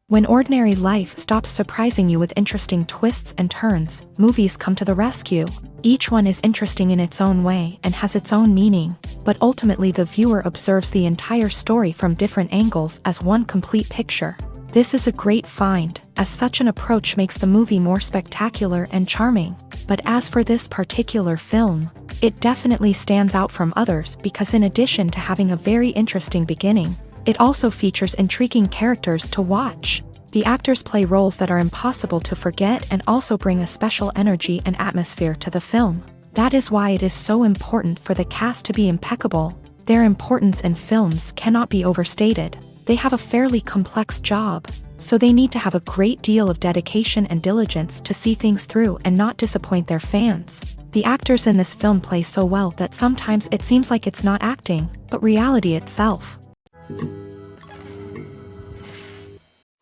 When ordinary life stops surprising you with interesting twists and turns, movies come to the rescue. Each one is interesting in its own way and has its own meaning, but ultimately the viewer observes the entire story from different angles as one complete picture. This is a great find, as such an approach makes the movie more spectacular and charming. But as for this particular film, it definitely stands out from others because in addition to having a very interesting beginning, it also features intriguing characters to watch. The actors play roles that are impossible to forget and also bring a special energy and atmosphere to the film. That is why it is so important for the cast to be impeccable. Their importance in films cannot be overstated. They have a fairly complex job, so they need to have a great deal of dedication and diligence to see things through and not disappoint their fans. The actors in this film play so well that sometimes it seems like it's not acting, but reality itself.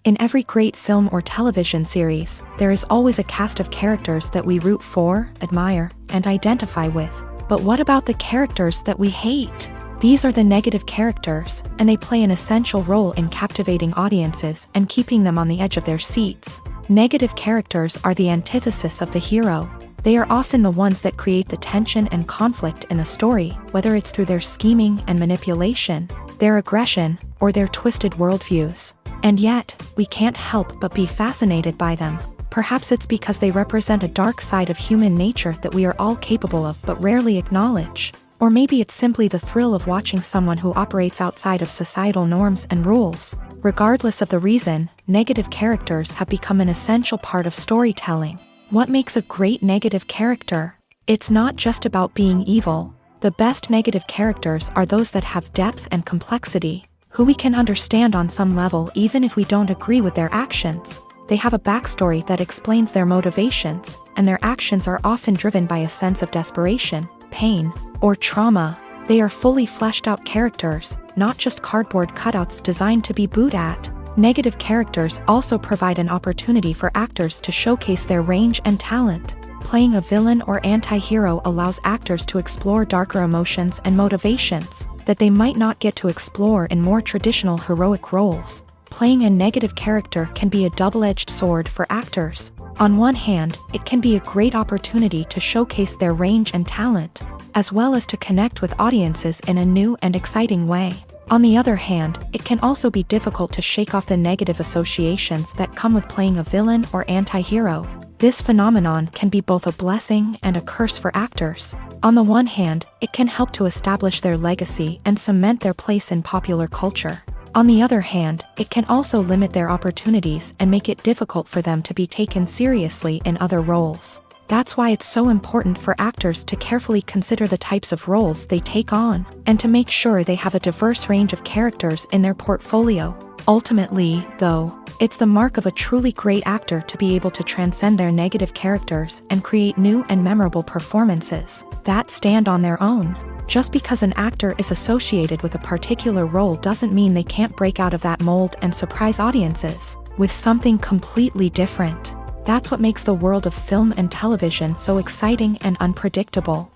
In every great film or television series, there is always a cast of characters that we root for, admire, and identify with. But what about the characters that we hate? These are the negative characters, and they play an essential role in captivating audiences and keeping them on the edge of their seats. Negative characters are the antithesis of the hero. They are often the ones that create the tension and conflict in the story, whether it's through their scheming and manipulation, their aggression, or their twisted worldviews. And yet, we can't help but be fascinated by them. Perhaps it's because they represent a dark side of human nature that we are all capable of but rarely acknowledge. Or maybe it's simply the thrill of watching someone who operates outside of societal norms and rules. Regardless of the reason, negative characters have become an essential part of storytelling. What makes a great negative character? It's not just about being evil. The best negative characters are those that have depth and complexity, who we can understand on some level even if we don't agree with their actions. They have a backstory that explains their motivations, and their actions are often driven by a sense of desperation, pain, or trauma. They are fully fleshed out characters, not just cardboard cutouts designed to be booed at. Negative characters also provide an opportunity for actors to showcase their range and talent. Playing a villain or anti-hero allows actors to explore darker emotions and motivations that they might not get to explore in more traditional heroic roles. Playing a negative character can be a double-edged sword for actors. On one hand, it can be a great opportunity to showcase their range and talent, as well as to connect with audiences in a new and exciting way. On the other hand, it can also be difficult to shake off the negative associations that come with playing a villain or anti-hero. This phenomenon can be both a blessing and a curse for actors. On the one hand, it can help to establish their legacy and cement their place in popular culture. On the other hand, it can also limit their opportunities and make it difficult for them to be taken seriously in other roles. That's why it's so important for actors to carefully consider the types of roles they take on, and to make sure they have a diverse range of characters in their portfolio. Ultimately, though, it's the mark of a truly great actor to be able to transcend their negative characters and create new and memorable performances that stand on their own. Just because an actor is associated with a particular role doesn't mean they can't break out of that mold and surprise audiences with something completely different. That's what makes the world of film and television so exciting and unpredictable.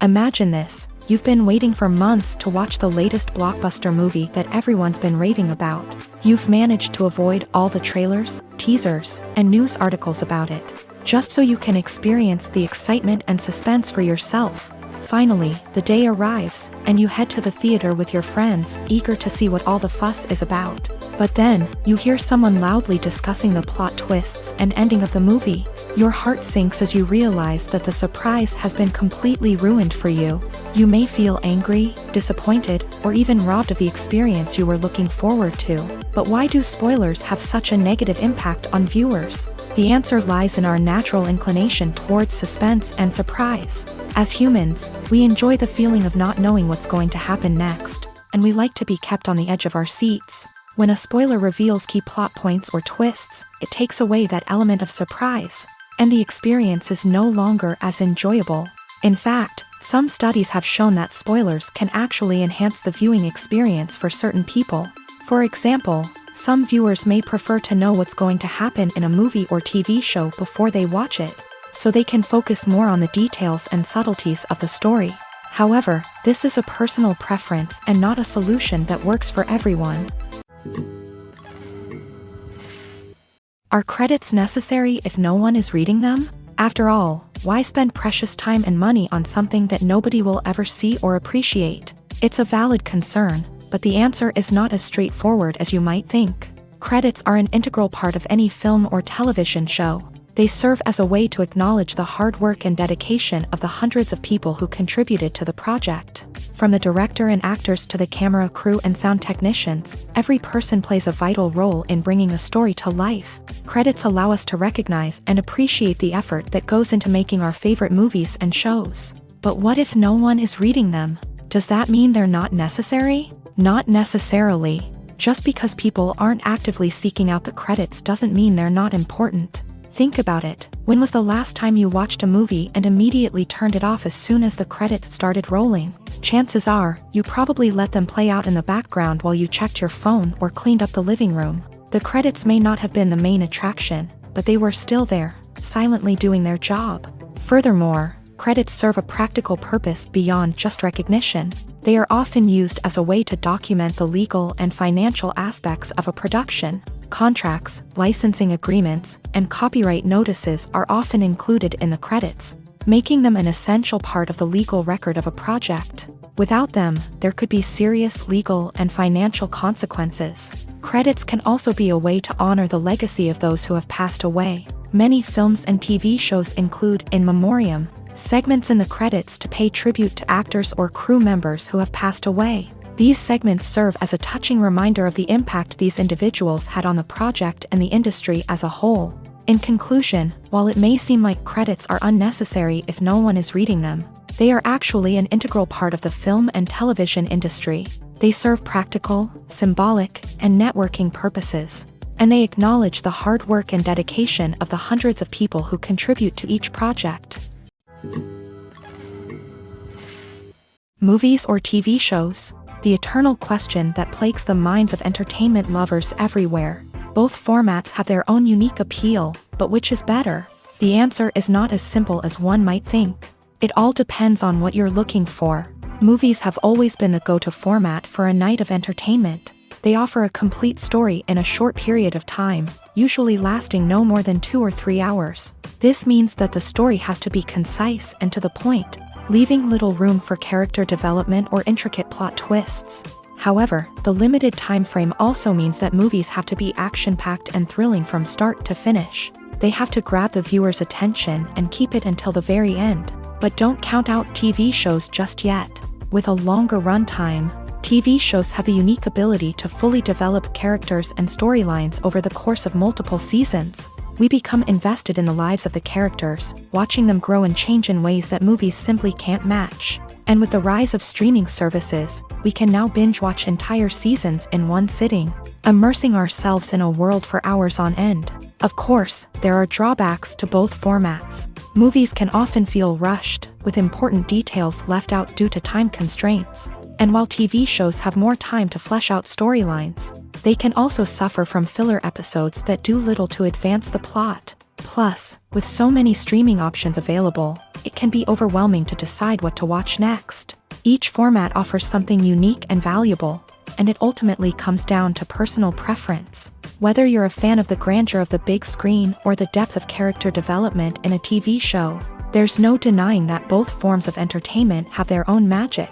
Imagine this. You've been waiting for months to watch the latest blockbuster movie that everyone's been raving about. You've managed to avoid all the trailers, teasers, and news articles about it, just so you can experience the excitement and suspense for yourself. Finally, the day arrives, and you head to the theater with your friends, eager to see what all the fuss is about. But then, you hear someone loudly discussing the plot twists and ending of the movie. Your heart sinks as you realize that the surprise has been completely ruined for you. You may feel angry, disappointed, or even robbed of the experience you were looking forward to. But why do spoilers have such a negative impact on viewers? The answer lies in our natural inclination towards suspense and surprise. As humans, we enjoy the feeling of not knowing what's going to happen next, and we like to be kept on the edge of our seats. When a spoiler reveals key plot points or twists, it takes away that element of surprise, and the experience is no longer as enjoyable. In fact, some studies have shown that spoilers can actually enhance the viewing experience for certain people. For example, some viewers may prefer to know what's going to happen in a movie or TV show before they watch it, so they can focus more on the details and subtleties of the story. However, this is a personal preference and not a solution that works for everyone. Are credits necessary if no one is reading them? After all, why spend precious time and money on something that nobody will ever see or appreciate? It's a valid concern, but the answer is not as straightforward as you might think. Credits are an integral part of any film or television show. They serve as a way to acknowledge the hard work and dedication of the hundreds of people who contributed to the project. From the director and actors to the camera crew and sound technicians, every person plays a vital role in bringing a story to life. Credits allow us to recognize and appreciate the effort that goes into making our favorite movies and shows. But what if no one is reading them? Does that mean they're not necessary? Not necessarily. Just because people aren't actively seeking out the credits doesn't mean they're not important. Think about it. When was the last time you watched a movie and immediately turned it off as soon as the credits started rolling? Chances are, you probably let them play out in the background while you checked your phone or cleaned up the living room. The credits may not have been the main attraction, but they were still there, silently doing their job. Furthermore, credits serve a practical purpose beyond just recognition. They are often used as a way to document the legal and financial aspects of a production. Contracts, licensing agreements, and copyright notices are often included in the credits, making them an essential part of the legal record of a project. Without them, there could be serious legal and financial consequences. Credits can also be a way to honor the legacy of those who have passed away. Many films and TV shows include in memoriam segments in the credits to pay tribute to actors or crew members who have passed away. These segments serve as a touching reminder of the impact these individuals had on the project and the industry as a whole. In conclusion, while it may seem like credits are unnecessary if no one is reading them, they are actually an integral part of the film and television industry. They serve practical, symbolic, and networking purposes, and they acknowledge the hard work and dedication of the hundreds of people who contribute to each project. Movies or TV shows? The eternal question that plagues the minds of entertainment lovers everywhere. Both formats have their own unique appeal, but which is better? The answer is not as simple as one might think. It all depends on what you're looking for. Movies have always been the go-to format for a night of entertainment. They offer a complete story in a short period of time, usually lasting no more than 2 or 3 hours. This means that the story has to be concise and to the point, leaving little room for character development or intricate plot twists. However, the limited time frame also means that movies have to be action-packed and thrilling from start to finish. They have to grab the viewer's attention and keep it until the very end. But don't count out TV shows just yet. With a longer runtime, TV shows have the unique ability to fully develop characters and storylines over the course of multiple seasons. We become invested in the lives of the characters, watching them grow and change in ways that movies simply can't match. And with the rise of streaming services, we can now binge-watch entire seasons in one sitting, immersing ourselves in a world for hours on end. Of course, there are drawbacks to both formats. Movies can often feel rushed, with important details left out due to time constraints. And while TV shows have more time to flesh out storylines, they can also suffer from filler episodes that do little to advance the plot. Plus, with so many streaming options available, it can be overwhelming to decide what to watch next. Each format offers something unique and valuable, and it ultimately comes down to personal preference. Whether you're a fan of the grandeur of the big screen or the depth of character development in a TV show, There's no denying that both forms of entertainment have their own magic.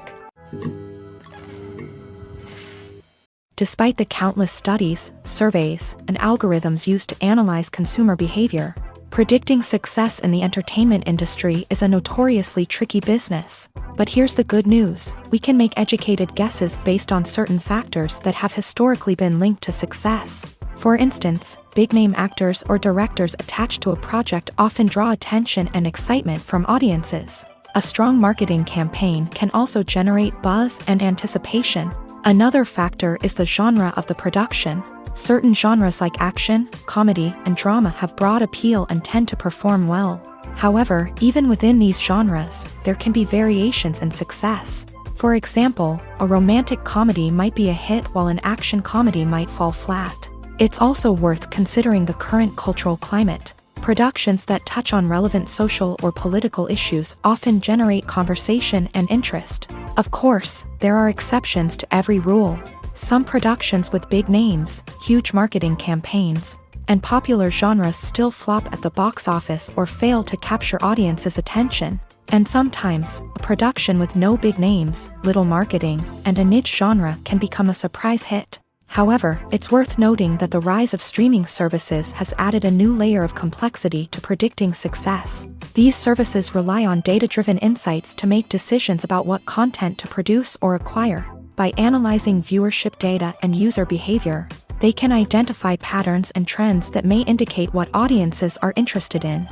Despite the countless studies, surveys, and algorithms used to analyze consumer behavior, predicting success in the entertainment industry is a notoriously tricky business. But here's the good news: we can make educated guesses based on certain factors that have historically been linked to success. For instance, big-name actors or directors attached to a project often draw attention and excitement from audiences. A strong marketing campaign can also generate buzz and anticipation. Another factor is the genre of the production. Certain genres like action, comedy, and drama have broad appeal and tend to perform well. However, even within these genres, there can be variations in success. For example, a romantic comedy might be a hit while an action comedy might fall flat. It's also worth considering the current cultural climate. Productions that touch on relevant social or political issues often generate conversation and interest. Of course, there are exceptions to every rule. Some productions with big names, huge marketing campaigns, and popular genres still flop at the box office or fail to capture audiences' attention. And sometimes, a production with no big names, little marketing, and a niche genre can become a surprise hit. However, it's worth noting that the rise of streaming services has added a new layer of complexity to predicting success. These services rely on data-driven insights to make decisions about what content to produce or acquire. By analyzing viewership data and user behavior, they can identify patterns and trends that may indicate what audiences are interested in.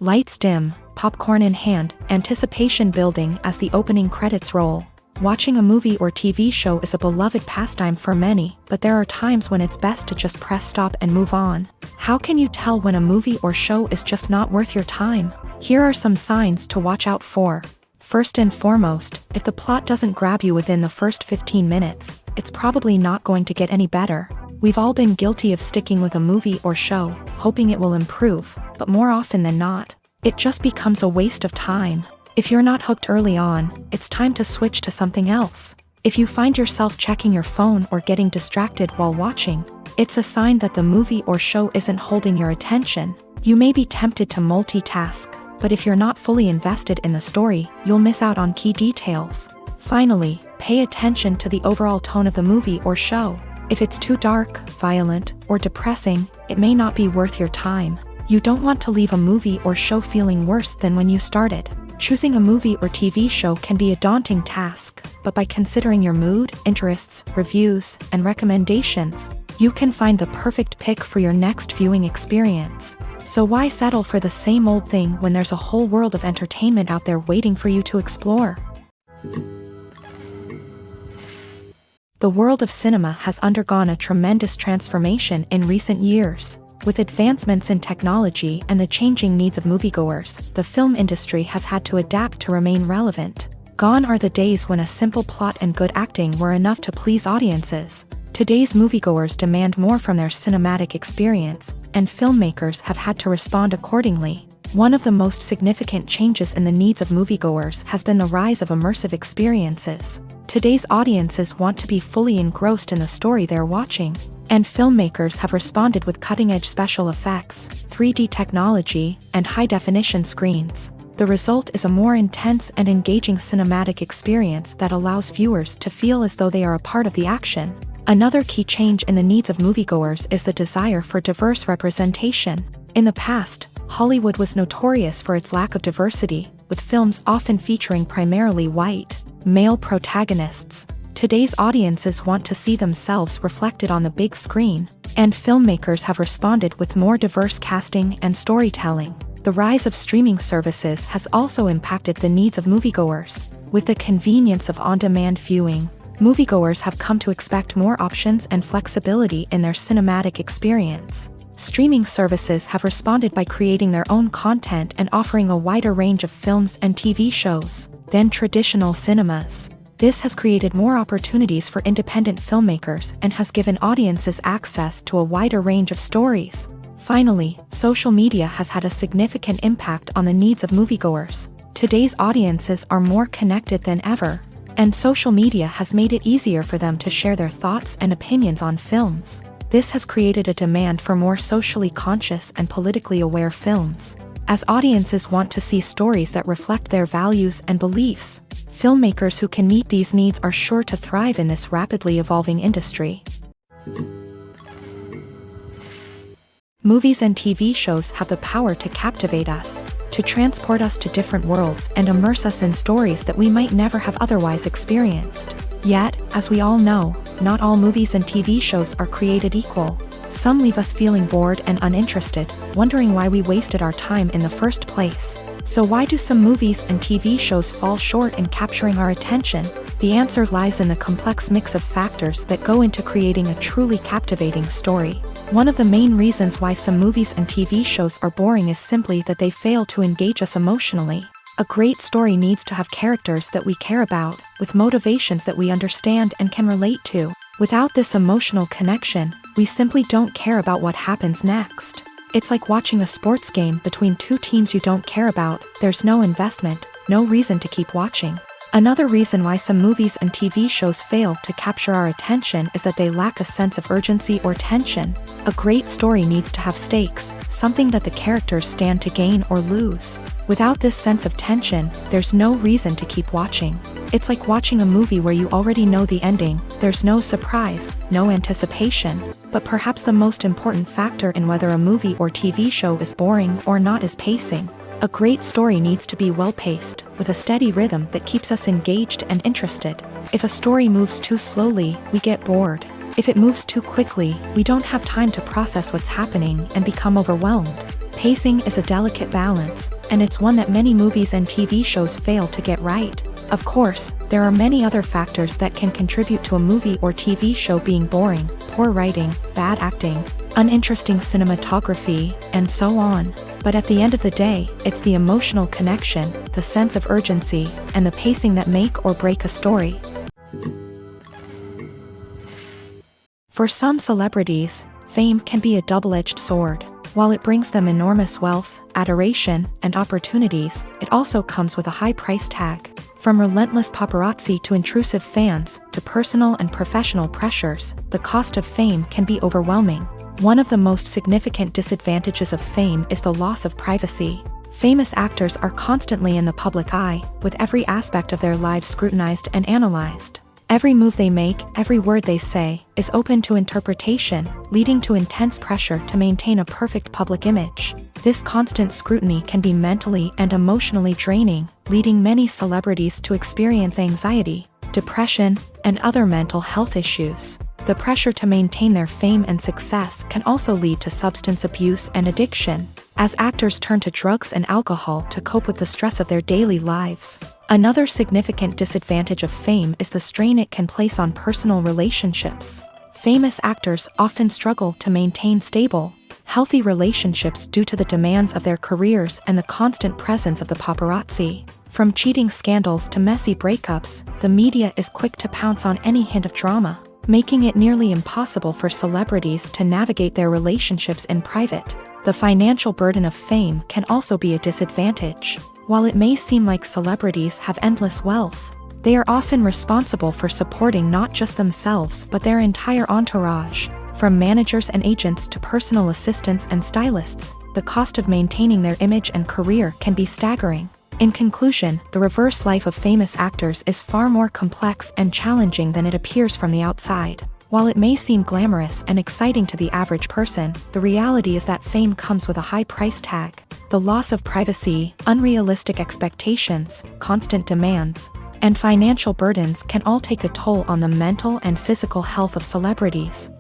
Lights dim, popcorn in hand, anticipation building as the opening credits roll. Watching a movie or TV show is a beloved pastime for many, but there are times when it's best to just press stop and move on. How can you tell when a movie or show is just not worth your time? Here are some signs to watch out for. First and foremost, if the plot doesn't grab you within the first 15 minutes, it's probably not going to get any better. We've all been guilty of sticking with a movie or show, hoping it will improve, but more often than not, it just becomes a waste of time. If you're not hooked early on, it's time to switch to something else. If you find yourself checking your phone or getting distracted while watching, it's a sign that the movie or show isn't holding your attention. You may be tempted to multitask, but if you're not fully invested in the story, you'll miss out on key details. Finally, pay attention to the overall tone of the movie or show. If it's too dark, violent, or depressing, it may not be worth your time. You don't want to leave a movie or show feeling worse than when you started. Choosing a movie or TV show can be a daunting task, but by considering your mood, interests, reviews, and recommendations, you can find the perfect pick for your next viewing experience. So why settle for the same old thing when there's a whole world of entertainment out there waiting for you to explore? The world of cinema has undergone a tremendous transformation in recent years. With advancements in technology and the changing needs of moviegoers, the film industry has had to adapt to remain relevant. Gone are the days when a simple plot and good acting were enough to please audiences. Today's moviegoers demand more from their cinematic experience, and filmmakers have had to respond accordingly. One of the most significant changes in the needs of moviegoers has been the rise of immersive experiences. Today's audiences want to be fully engrossed in the story they're watching, and filmmakers have responded with cutting-edge special effects, 3D technology, and high-definition screens. The result is a more intense and engaging cinematic experience that allows viewers to feel as though they are a part of the action. Another key change in the needs of moviegoers is the desire for diverse representation. In the past, Hollywood was notorious for its lack of diversity, with films often featuring primarily white, male protagonists. Today's audiences want to see themselves reflected on the big screen, and filmmakers have responded with more diverse casting and storytelling. The rise of streaming services has also impacted the needs of moviegoers. With the convenience of on-demand viewing, moviegoers have come to expect more options and flexibility in their cinematic experience. Streaming services have responded by creating their own content and offering a wider range of films and TV shows than traditional cinemas. This has created more opportunities for independent filmmakers and has given audiences access to a wider range of stories. Finally, social media has had a significant impact on the needs of moviegoers. Today's audiences are more connected than ever, and social media has made it easier for them to share their thoughts and opinions on films. This has created a demand for more socially conscious and politically aware films. As audiences want to see stories that reflect their values and beliefs, filmmakers who can meet these needs are sure to thrive in this rapidly evolving industry. Movies and TV shows have the power to captivate us, to transport us to different worlds and immerse us in stories that we might never have otherwise experienced. Yet, as we all know, not all movies and TV shows are created equal. Some leave us feeling bored and uninterested, wondering why we wasted our time in the first place. So why do some movies and TV shows fall short in capturing our attention? The answer lies in the complex mix of factors that go into creating a truly captivating story. One of the main reasons why some movies and TV shows are boring is simply that they fail to engage us emotionally. A great story needs to have characters that we care about, with motivations that we understand and can relate to. Without this emotional connection, we simply don't care about what happens next. It's like watching a sports game between two teams you don't care about. There's no investment, no reason to keep watching. Another reason why some movies and TV shows fail to capture our attention is that they lack a sense of urgency or tension. A great story needs to have stakes, something that the characters stand to gain or lose. Without this sense of tension, there's no reason to keep watching. It's like watching a movie where you already know the ending. There's no surprise, no anticipation. But perhaps the most important factor in whether a movie or TV show is boring or not is pacing. A great story needs to be well-paced, with a steady rhythm that keeps us engaged and interested. If a story moves too slowly, we get bored. If it moves too quickly, we don't have time to process what's happening and become overwhelmed. Pacing is a delicate balance, and it's one that many movies and TV shows fail to get right. Of course, there are many other factors that can contribute to a movie or TV show being boring: poor writing, bad acting, uninteresting cinematography, and so on. But at the end of the day, it's the emotional connection, the sense of urgency, and the pacing that make or break a story. For some celebrities, fame can be a double-edged sword. While it brings them enormous wealth, adoration, and opportunities, it also comes with a high price tag. From relentless paparazzi to intrusive fans, to personal and professional pressures, the cost of fame can be overwhelming. One of the most significant disadvantages of fame is the loss of privacy. Famous actors are constantly in the public eye, with every aspect of their lives scrutinized and analyzed. Every move they make, every word they say, is open to interpretation, leading to intense pressure to maintain a perfect public image. This constant scrutiny can be mentally and emotionally draining, leading many celebrities to experience anxiety, depression, and other mental health issues. The pressure to maintain their fame and success can also lead to substance abuse and addiction, as actors turn to drugs and alcohol to cope with the stress of their daily lives. Another significant disadvantage of fame is the strain it can place on personal relationships. Famous actors often struggle to maintain stable, healthy relationships due to the demands of their careers and the constant presence of the paparazzi. From cheating scandals to messy breakups, the media is quick to pounce on any hint of drama, making it nearly impossible for celebrities to navigate their relationships in private. The financial burden of fame can also be a disadvantage. While it may seem like celebrities have endless wealth, they are often responsible for supporting not just themselves but their entire entourage. From managers and agents to personal assistants and stylists, the cost of maintaining their image and career can be staggering. In conclusion, the reverse life of famous actors is far more complex and challenging than it appears from the outside. While it may seem glamorous and exciting to the average person, the reality is that fame comes with a high price tag. The loss of privacy, unrealistic expectations, constant demands, and financial burdens can all take a toll on the mental and physical health of celebrities.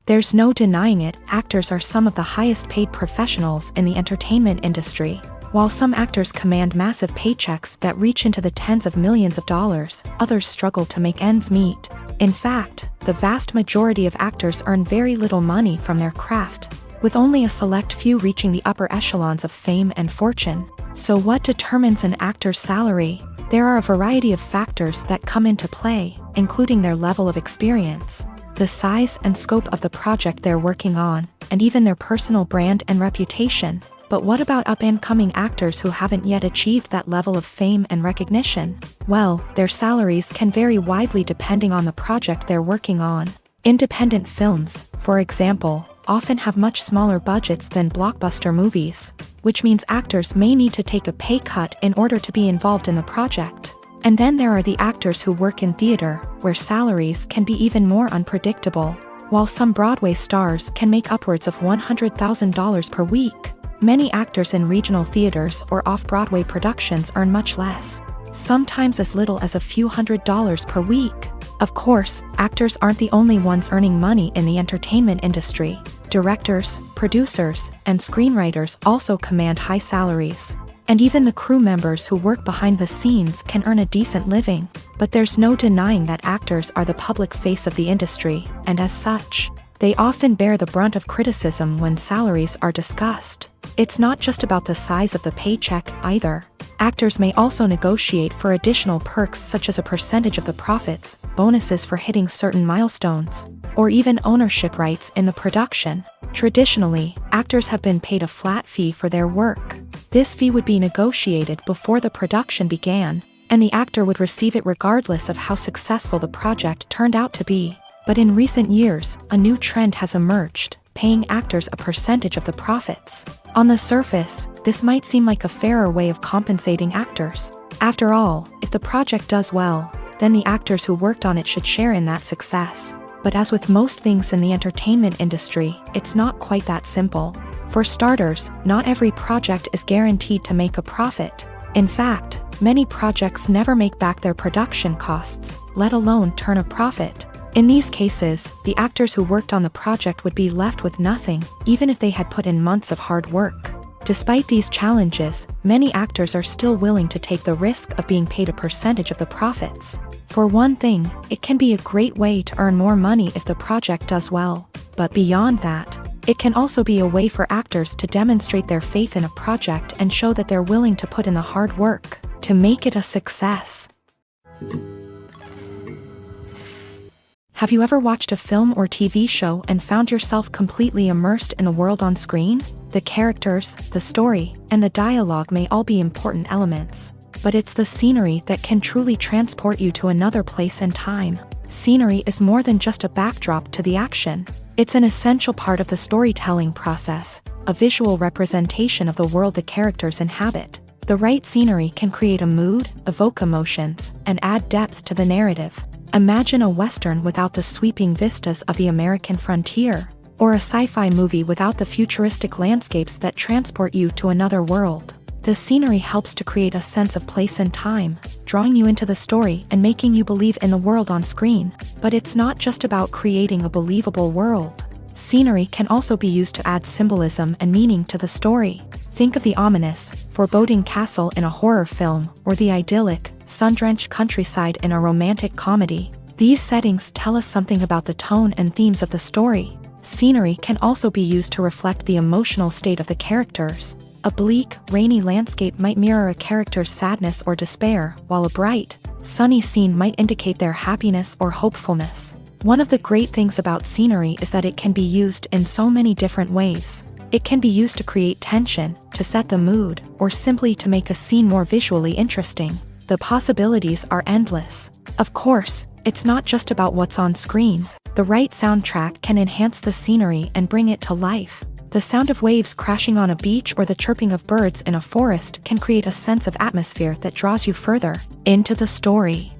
There's no denying it, actors are some of the highest paid professionals in the entertainment industry. While some actors command massive paychecks that reach into the tens of millions of dollars, others struggle to make ends meet. In fact, the vast majority of actors earn very little money from their craft, with only a select few reaching the upper echelons of fame and fortune. So what determines an actor's salary? There are a variety of factors that come into play, including their level of experience, the size and scope of the project they're working on, and even their personal brand and reputation. But what about up-and-coming actors who haven't yet achieved that level of fame and recognition? Well, their salaries can vary widely depending on the project they're working on. Independent films, for example, often have much smaller budgets than blockbuster movies, which means actors may need to take a pay cut in order to be involved in the project. And then there are the actors who work in theater, where salaries can be even more unpredictable. While some Broadway stars can make upwards of $100,000 per week, many actors in regional theaters or off-Broadway productions earn much less, sometimes as little as a few $100s per week. Of course, actors aren't the only ones earning money in the entertainment industry. Directors, producers, and screenwriters also command high salaries. And even the crew members who work behind the scenes can earn a decent living. But there's no denying that actors are the public face of the industry, and as such, they often bear the brunt of criticism when salaries are discussed. It's not just about the size of the paycheck, either. Actors may also negotiate for additional perks such as a percentage of the profits, bonuses for hitting certain milestones, or even ownership rights in the production. Traditionally, actors have been paid a flat fee for their work. This fee would be negotiated before the production began, and the actor would receive it regardless of how successful the project turned out to be. But in recent years, a new trend has emerged, paying actors a percentage of the profits. On the surface, this might seem like a fairer way of compensating actors. After all, if the project does well, then the actors who worked on it should share in that success. But as with most things in the entertainment industry, it's not quite that simple. For starters, not every project is guaranteed to make a profit. In fact, many projects never make back their production costs, let alone turn a profit. In these cases, the actors who worked on the project would be left with nothing, even if they had put in months of hard work. Despite these challenges, many actors are still willing to take the risk of being paid a percentage of the profits. For one thing, it can be a great way to earn more money if the project does well. But beyond that, it can also be a way for actors to demonstrate their faith in a project and show that they're willing to put in the hard work to make it a success. Have you ever watched a film or TV show and found yourself completely immersed in the world on screen? The characters, the story, and the dialogue may all be important elements, but it's the scenery that can truly transport you to another place and time. Scenery is more than just a backdrop to the action. It's an essential part of the storytelling process, a visual representation of the world the characters inhabit. The right scenery can create a mood, evoke emotions, and add depth to the narrative. Imagine a Western without the sweeping vistas of the American frontier, or a sci-fi movie without the futuristic landscapes that transport you to another world. The scenery helps to create a sense of place and time, drawing you into the story and making you believe in the world on screen. But it's not just about creating a believable world. Scenery can also be used to add symbolism and meaning to the story. Think of the ominous, foreboding castle in a horror film, or the idyllic, sun-drenched countryside in a romantic comedy. These settings tell us something about the tone and themes of the story. Scenery can also be used to reflect the emotional state of the characters. A bleak, rainy landscape might mirror a character's sadness or despair, while a bright, sunny scene might indicate their happiness or hopefulness. One of the great things about scenery is that it can be used in so many different ways. It can be used to create tension, to set the mood, or simply to make a scene more visually interesting. The possibilities are endless. Of course, it's not just about what's on screen. The right soundtrack can enhance the scenery and bring it to life. The sound of waves crashing on a beach or the chirping of birds in a forest can create a sense of atmosphere that draws you further into the story.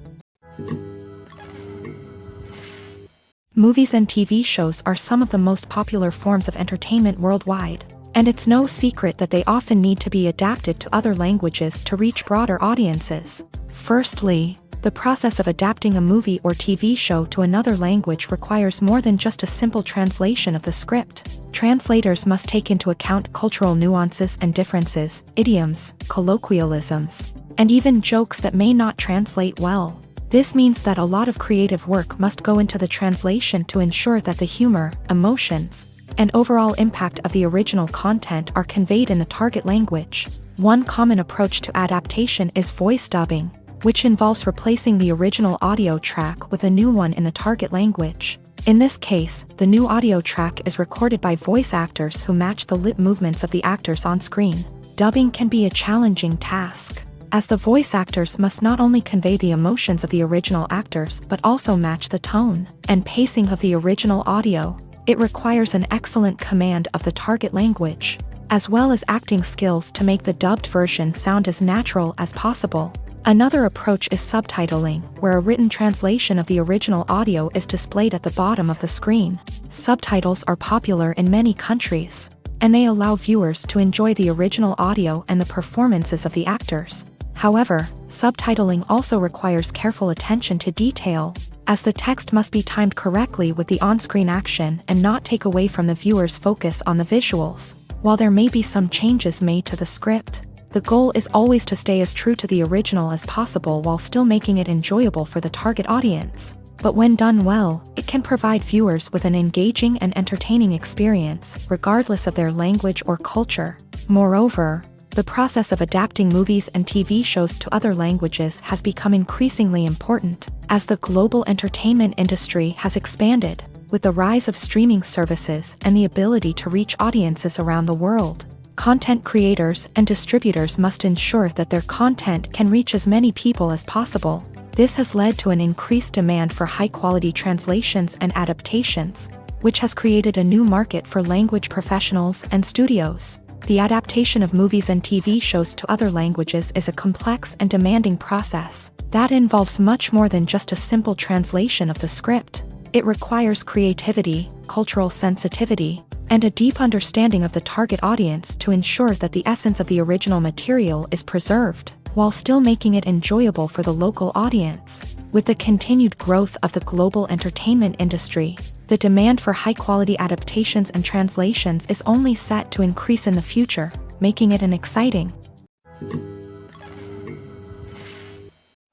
Movies and TV shows are some of the most popular forms of entertainment worldwide, and it's no secret that they often need to be adapted to other languages to reach broader audiences. Firstly, the process of adapting a movie or TV show to another language requires more than just a simple translation of the script. Translators must take into account cultural nuances and differences, idioms, colloquialisms, and even jokes that may not translate well. This means that a lot of creative work must go into the translation to ensure that the humor, emotions, and overall impact of the original content are conveyed in the target language. One common approach to adaptation is voice dubbing, which involves replacing the original audio track with a new one in the target language. In this case, the new audio track is recorded by voice actors who match the lip movements of the actors on screen. Dubbing can be a challenging task, as the voice actors must not only convey the emotions of the original actors but also match the tone and pacing of the original audio. It requires an excellent command of the target language, as well as acting skills to make the dubbed version sound as natural as possible. Another approach is subtitling, where a written translation of the original audio is displayed at the bottom of the screen. Subtitles are popular in many countries, and they allow viewers to enjoy the original audio and the performances of the actors. However, subtitling also requires careful attention to detail, as the text must be timed correctly with the on-screen action and not take away from the viewer's focus on the visuals. While there may be some changes made to the script, the goal is always to stay as true to the original as possible while still making it enjoyable for the target audience. But when done well, it can provide viewers with an engaging and entertaining experience, regardless of their language or culture. Moreover, the process of adapting movies and TV shows to other languages has become increasingly important, as the global entertainment industry has expanded, with the rise of streaming services and the ability to reach audiences around the world. Content creators and distributors must ensure that their content can reach as many people as possible. This has led to an increased demand for high-quality translations and adaptations, which has created a new market for language professionals and studios. The adaptation of movies and TV shows to other languages is a complex and demanding process that involves much more than just a simple translation of the script. It requires creativity, cultural sensitivity, and a deep understanding of the target audience to ensure that the essence of the original material is preserved, while still making it enjoyable for the local audience. With the continued growth of the global entertainment industry, the demand for high-quality adaptations and translations is only set to increase in the future, making it an exciting.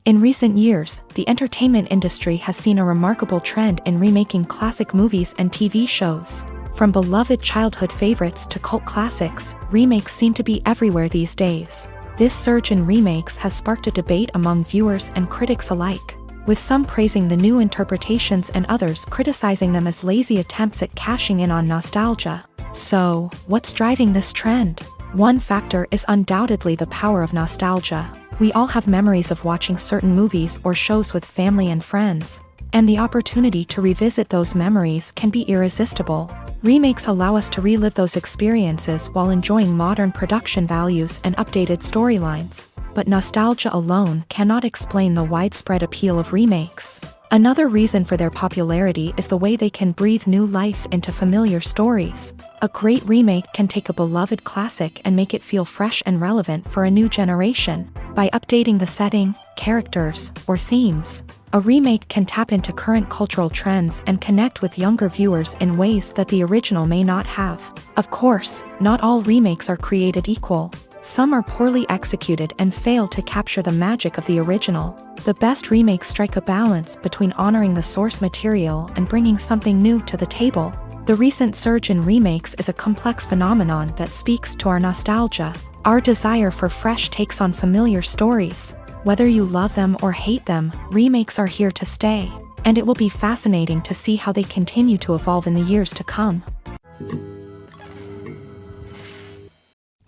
In recent years, the entertainment industry has seen a remarkable trend in remaking classic movies and TV shows. From beloved childhood favorites to cult classics, remakes seem to be everywhere these days. This surge in remakes has sparked a debate among viewers and critics alike, with some praising the new interpretations and others criticizing them as lazy attempts at cashing in on nostalgia. So, what's driving this trend? One factor is undoubtedly the power of nostalgia. We all have memories of watching certain movies or shows with family and friends, and the opportunity to revisit those memories can be irresistible. Remakes allow us to relive those experiences while enjoying modern production values and updated storylines. But nostalgia alone cannot explain the widespread appeal of remakes. Another reason for their popularity is the way they can breathe new life into familiar stories. A great remake can take a beloved classic and make it feel fresh and relevant for a new generation. By updating the setting, characters, or themes, a remake can tap into current cultural trends and connect with younger viewers in ways that the original may not have. Of course, not all remakes are created equal. Some are poorly executed and fail to capture the magic of the original. The best remakes strike a balance between honoring the source material and bringing something new to the table. The recent surge in remakes is a complex phenomenon that speaks to our nostalgia, our desire for fresh takes on familiar stories. Whether you love them or hate them, remakes are here to stay, and it will be fascinating to see how they continue to evolve in the years to come.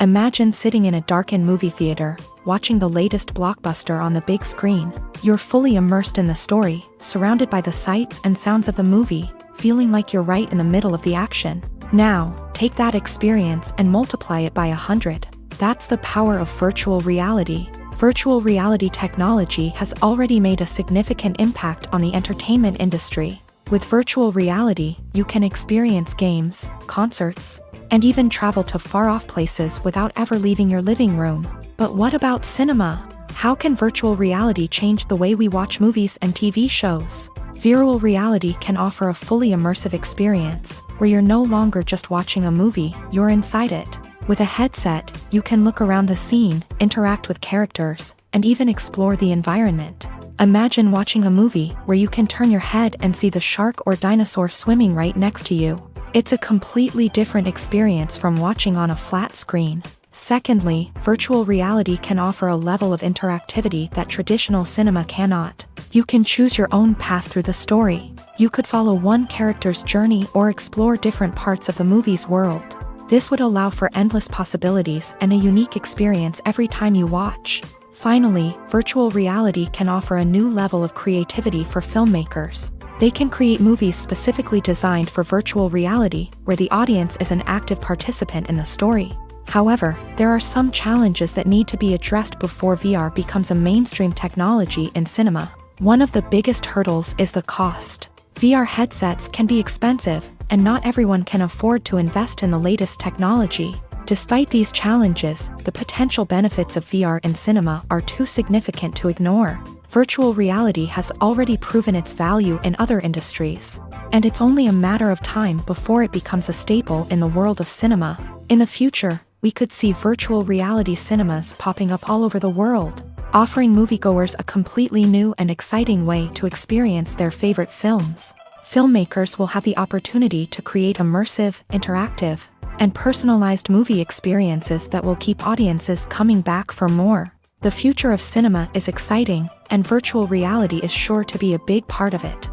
Imagine sitting in a darkened movie theater, watching the latest blockbuster on the big screen. You're fully immersed in the story, surrounded by the sights and sounds of the movie, feeling like you're right in the middle of the action. Now, take that experience and multiply it by 100. That's the power of virtual reality. Virtual reality technology has already made a significant impact on the entertainment industry. With virtual reality, you can experience games, concerts, and even travel to far-off places without ever leaving your living room. But what about cinema? How can virtual reality change the way we watch movies and TV shows? Virtual reality can offer a fully immersive experience, where you're no longer just watching a movie, you're inside it. With a headset, you can look around the scene, interact with characters, and even explore the environment. Imagine watching a movie where you can turn your head and see the shark or dinosaur swimming right next to you. It's a completely different experience from watching on a flat screen. Secondly, virtual reality can offer a level of interactivity that traditional cinema cannot. You can choose your own path through the story. You could follow one character's journey or explore different parts of the movie's world. This would allow for endless possibilities and a unique experience every time you watch. Finally, virtual reality can offer a new level of creativity for filmmakers. They can create movies specifically designed for virtual reality, where the audience is an active participant in the story. However, there are some challenges that need to be addressed before VR becomes a mainstream technology in cinema. One of the biggest hurdles is the cost. VR headsets can be expensive, and not everyone can afford to invest in the latest technology. Despite these challenges, the potential benefits of VR in cinema are too significant to ignore. Virtual reality has already proven its value in other industries, and it's only a matter of time before it becomes a staple in the world of cinema. In the future, we could see virtual reality cinemas popping up all over the world, offering moviegoers a completely new and exciting way to experience their favorite films. Filmmakers will have the opportunity to create immersive, interactive, and personalized movie experiences that will keep audiences coming back for more. The future of cinema is exciting, and virtual reality is sure to be a big part of it.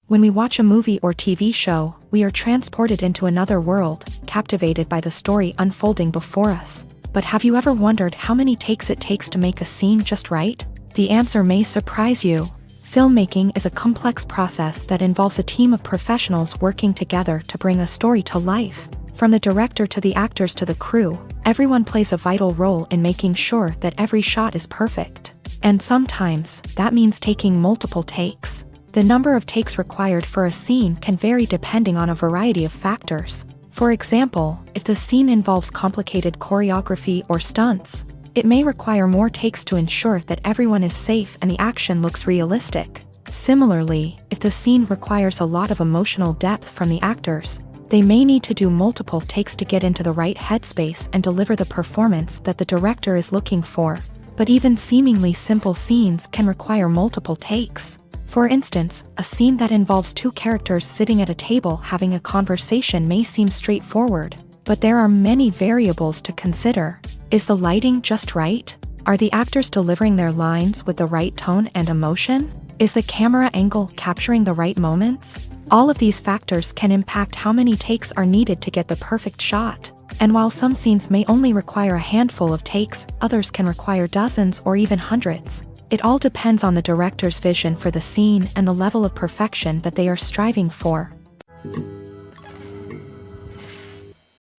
When we watch a movie or TV show, we are transported into another world, captivated by the story unfolding before us. But have you ever wondered how many takes it takes to make a scene just right? The answer may surprise you. Filmmaking is a complex process that involves a team of professionals working together to bring a story to life. From the director to the actors to the crew, everyone plays a vital role in making sure that every shot is perfect. And sometimes, that means taking multiple takes. The number of takes required for a scene can vary depending on a variety of factors. For example, if the scene involves complicated choreography or stunts, it may require more takes to ensure that everyone is safe and the action looks realistic. Similarly, if the scene requires a lot of emotional depth from the actors, they may need to do multiple takes to get into the right headspace and deliver the performance that the director is looking for. But even seemingly simple scenes can require multiple takes. For instance, a scene that involves two characters sitting at a table having a conversation may seem straightforward, but there are many variables to consider. Is the lighting just right? Are the actors delivering their lines with the right tone and emotion? Is the camera angle capturing the right moments? All of these factors can impact how many takes are needed to get the perfect shot. And while some scenes may only require a handful of takes, others can require dozens or even hundreds. It all depends on the director's vision for the scene and the level of perfection that they are striving for.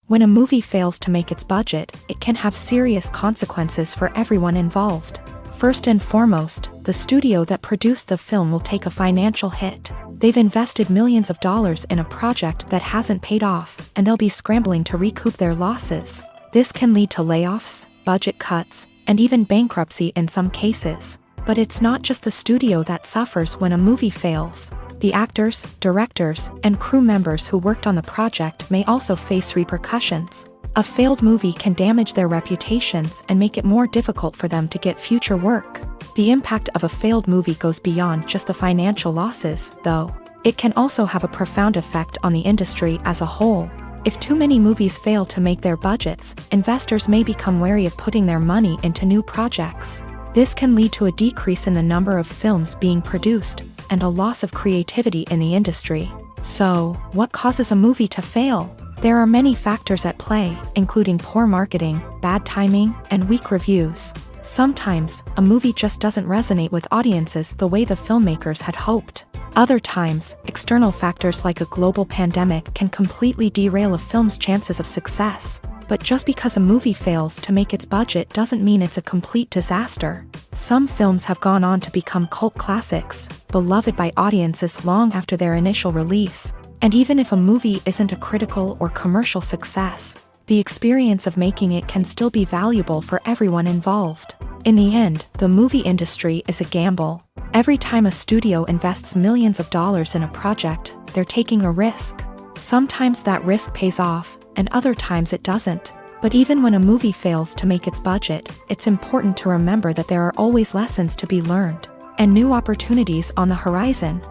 When a movie fails to make its budget, it can have serious consequences for everyone involved. First and foremost, the studio that produced the film will take a financial hit. They've invested millions of dollars in a project that hasn't paid off, and they'll be scrambling to recoup their losses. This can lead to layoffs, budget cuts, and even bankruptcy in some cases. But it's not just the studio that suffers when a movie fails. The actors, directors, and crew members who worked on the project may also face repercussions. A failed movie can damage their reputations and make it more difficult for them to get future work. The impact of a failed movie goes beyond just the financial losses, though. It can also have a profound effect on the industry as a whole. If too many movies fail to make their budgets, investors may become wary of putting their money into new projects. This can lead to a decrease in the number of films being produced, and a loss of creativity in the industry. So, what causes a movie to fail? There are many factors at play, including poor marketing, bad timing, and weak reviews. Sometimes, a movie just doesn't resonate with audiences the way the filmmakers had hoped. Other times, external factors like a global pandemic can completely derail a film's chances of success. But just because a movie fails to make its budget doesn't mean it's a complete disaster. Some films have gone on to become cult classics, beloved by audiences long after their initial release. And even if a movie isn't a critical or commercial success, the experience of making it can still be valuable for everyone involved. In the end, the movie industry is a gamble. Every time a studio invests millions of dollars in a project, they're taking a risk. Sometimes that risk pays off, and other times it doesn't. But even when a movie fails to make its budget, it's important to remember that there are always lessons to be learned, and new opportunities on the horizon.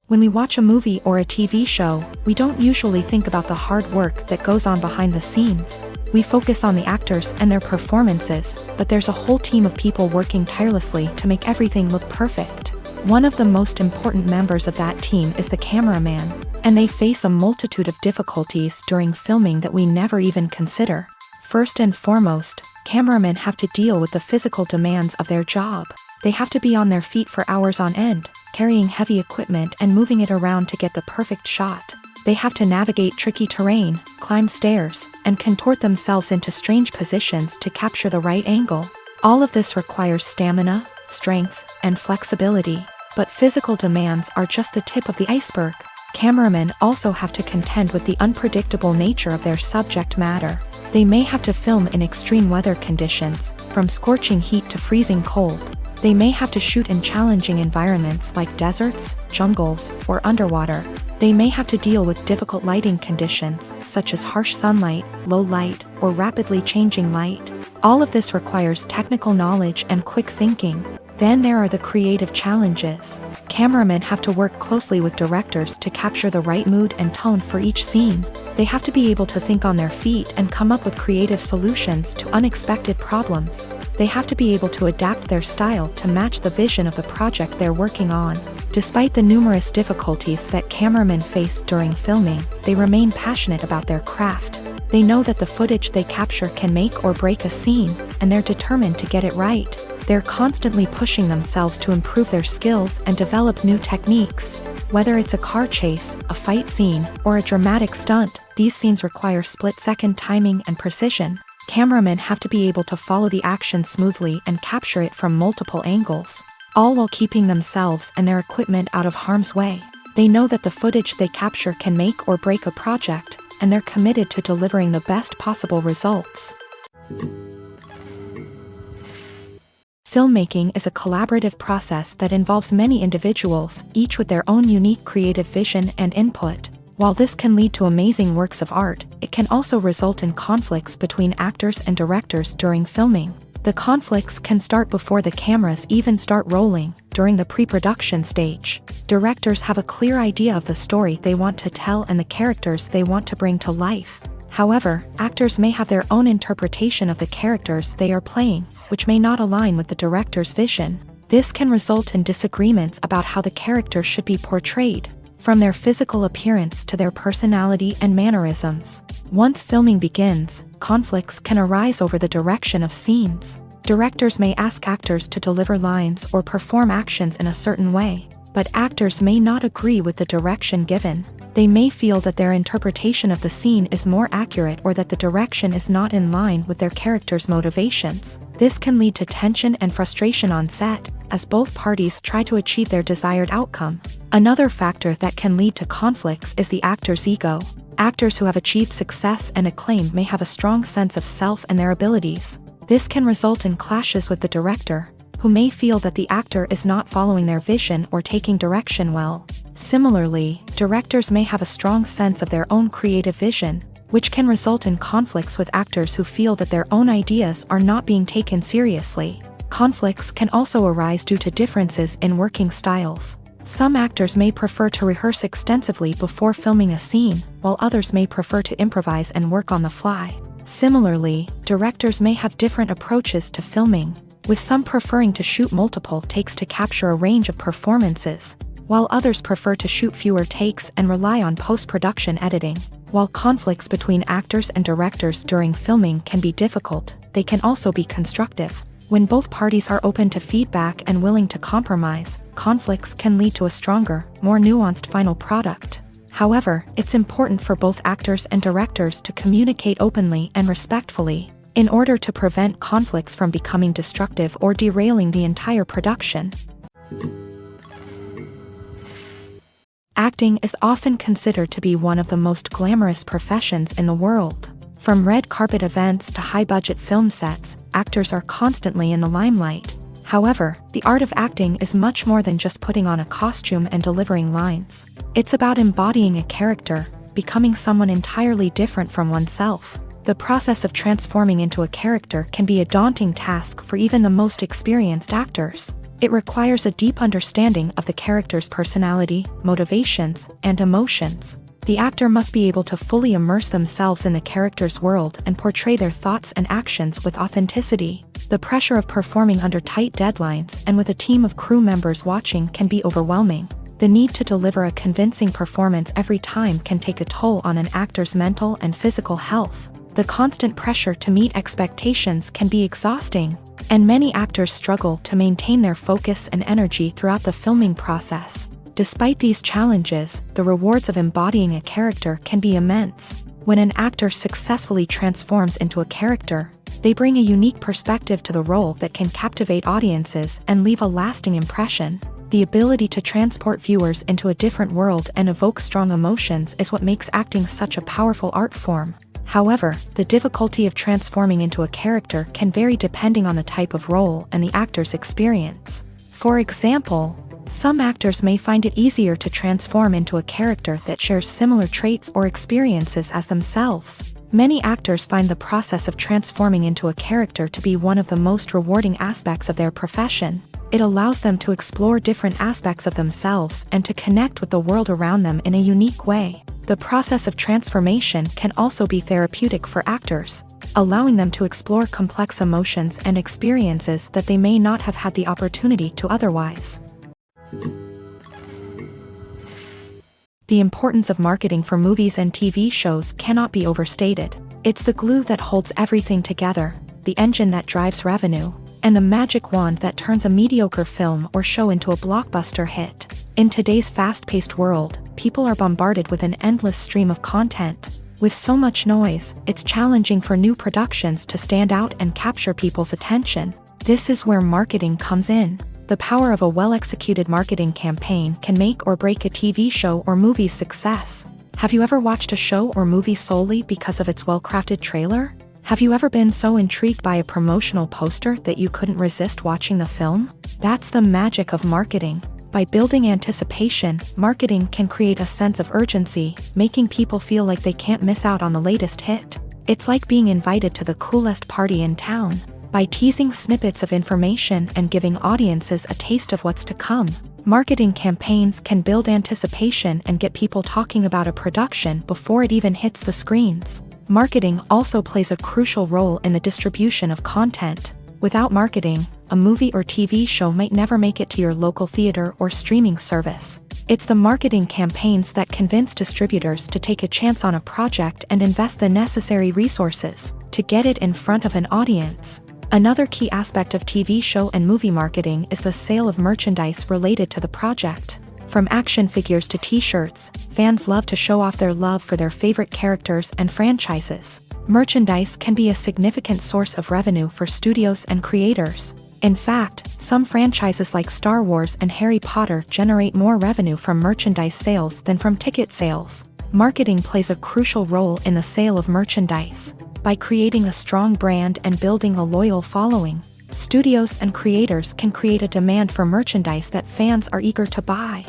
When we watch a movie or a TV show, we don't usually think about the hard work that goes on behind the scenes. We focus on the actors and their performances, but there's a whole team of people working tirelessly to make everything look perfect. One of the most important members of that team is the cameraman, and they face a multitude of difficulties during filming that we never even consider. First and foremost, cameramen have to deal with the physical demands of their job. They have to be on their feet for hours on end, carrying heavy equipment and moving it around to get the perfect shot. They have to navigate tricky terrain, climb stairs, and contort themselves into strange positions to capture the right angle. All of this requires stamina, strength, and flexibility. But physical demands are just the tip of the iceberg. Cameramen also have to contend with the unpredictable nature of their subject matter. They may have to film in extreme weather conditions, from scorching heat to freezing cold. They may have to shoot in challenging environments like deserts, jungles, or underwater. They may have to deal with difficult lighting conditions, such as harsh sunlight, low light, or rapidly changing light. All of this requires technical knowledge and quick thinking. Then there are the creative challenges. Cameramen have to work closely with directors to capture the right mood and tone for each scene. They have to be able to think on their feet and come up with creative solutions to unexpected problems. They have to be able to adapt their style to match the vision of the project they're working on. Despite the numerous difficulties that cameramen face during filming, they remain passionate about their craft. They know that the footage they capture can make or break a scene, and they're determined to get it right. They're constantly pushing themselves to improve their skills and develop new techniques. Whether it's a car chase, a fight scene, or a dramatic stunt, these scenes require split-second timing and precision. Cameramen have to be able to follow the action smoothly and capture it from multiple angles, all while keeping themselves and their equipment out of harm's way. They know that the footage they capture can make or break a project, and they're committed to delivering the best possible results. Filmmaking is a collaborative process that involves many individuals, each with their own unique creative vision and input. While this can lead to amazing works of art, it can also result in conflicts between actors and directors during filming. The conflicts can start before the cameras even start rolling, during the pre-production stage. Directors have a clear idea of the story they want to tell and the characters they want to bring to life. However, actors may have their own interpretation of the characters they are playing, which may not align with the director's vision. This can result in disagreements about how the character should be portrayed, from their physical appearance to their personality and mannerisms. Once filming begins, conflicts can arise over the direction of scenes. Directors may ask actors to deliver lines or perform actions in a certain way, but actors may not agree with the direction given. They may feel that their interpretation of the scene is more accurate or that the direction is not in line with their character's motivations. This can lead to tension and frustration on set, as both parties try to achieve their desired outcome. Another factor that can lead to conflicts is the actor's ego. Actors who have achieved success and acclaim may have a strong sense of self and their abilities. This can result in clashes with the director, who may feel that the actor is not following their vision or taking direction well. Similarly, directors may have a strong sense of their own creative vision, which can result in conflicts with actors who feel that their own ideas are not being taken seriously. Conflicts can also arise due to differences in working styles. Some actors may prefer to rehearse extensively before filming a scene, while others may prefer to improvise and work on the fly. Similarly, directors may have different approaches to filming, with some preferring to shoot multiple takes to capture a range of performances, while others prefer to shoot fewer takes and rely on post-production editing. While conflicts between actors and directors during filming can be difficult, they can also be constructive. When both parties are open to feedback and willing to compromise, conflicts can lead to a stronger, more nuanced final product. However, it's important for both actors and directors to communicate openly and respectfully, in order to prevent conflicts from becoming destructive or derailing the entire production. Acting is often considered to be one of the most glamorous professions in the world. From red carpet events to high-budget film sets, actors are constantly in the limelight. However, the art of acting is much more than just putting on a costume and delivering lines. It's about embodying a character, becoming someone entirely different from oneself. The process of transforming into a character can be a daunting task for even the most experienced actors. It requires a deep understanding of the character's personality, motivations, and emotions. The actor must be able to fully immerse themselves in the character's world and portray their thoughts and actions with authenticity. The pressure of performing under tight deadlines and with a team of crew members watching can be overwhelming. The need to deliver a convincing performance every time can take a toll on an actor's mental and physical health. The constant pressure to meet expectations can be exhausting, and many actors struggle to maintain their focus and energy throughout the filming process. Despite these challenges, the rewards of embodying a character can be immense. When an actor successfully transforms into a character, they bring a unique perspective to the role that can captivate audiences and leave a lasting impression. The ability to transport viewers into a different world and evoke strong emotions is what makes acting such a powerful art form. However, the difficulty of transforming into a character can vary depending on the type of role and the actor's experience. For example, some actors may find it easier to transform into a character that shares similar traits or experiences as themselves. Many actors find the process of transforming into a character to be one of the most rewarding aspects of their profession. It allows them to explore different aspects of themselves and to connect with the world around them in a unique way. The process of transformation can also be therapeutic for actors, allowing them to explore complex emotions and experiences that they may not have had the opportunity to otherwise. The importance of marketing for movies and TV shows cannot be overstated. It's the glue that holds everything together, the engine that drives revenue, and the magic wand that turns a mediocre film or show into a blockbuster hit. In today's fast-paced world, people are bombarded with an endless stream of content. With so much noise, it's challenging for new productions to stand out and capture people's attention. This is where marketing comes in. The power of a well-executed marketing campaign can make or break a TV show or movie's success. Have you ever watched a show or movie solely because of its well-crafted trailer? Have you ever been so intrigued by a promotional poster that you couldn't resist watching the film? That's the magic of marketing. By building anticipation, marketing can create a sense of urgency, making people feel like they can't miss out on the latest hit. It's like being invited to the coolest party in town. By teasing snippets of information and giving audiences a taste of what's to come, marketing campaigns can build anticipation and get people talking about a production before it even hits the screens. Marketing also plays a crucial role in the distribution of content. Without marketing, a movie or TV show might never make it to your local theater or streaming service. It's the marketing campaigns that convince distributors to take a chance on a project and invest the necessary resources to get it in front of an audience. Another key aspect of TV show and movie marketing is the sale of merchandise related to the project. From action figures to t-shirts, fans love to show off their love for their favorite characters and franchises. Merchandise can be a significant source of revenue for studios and creators. In fact, some franchises like Star Wars and Harry Potter generate more revenue from merchandise sales than from ticket sales. Marketing plays a crucial role in the sale of merchandise. By creating a strong brand and building a loyal following, studios and creators can create a demand for merchandise that fans are eager to buy.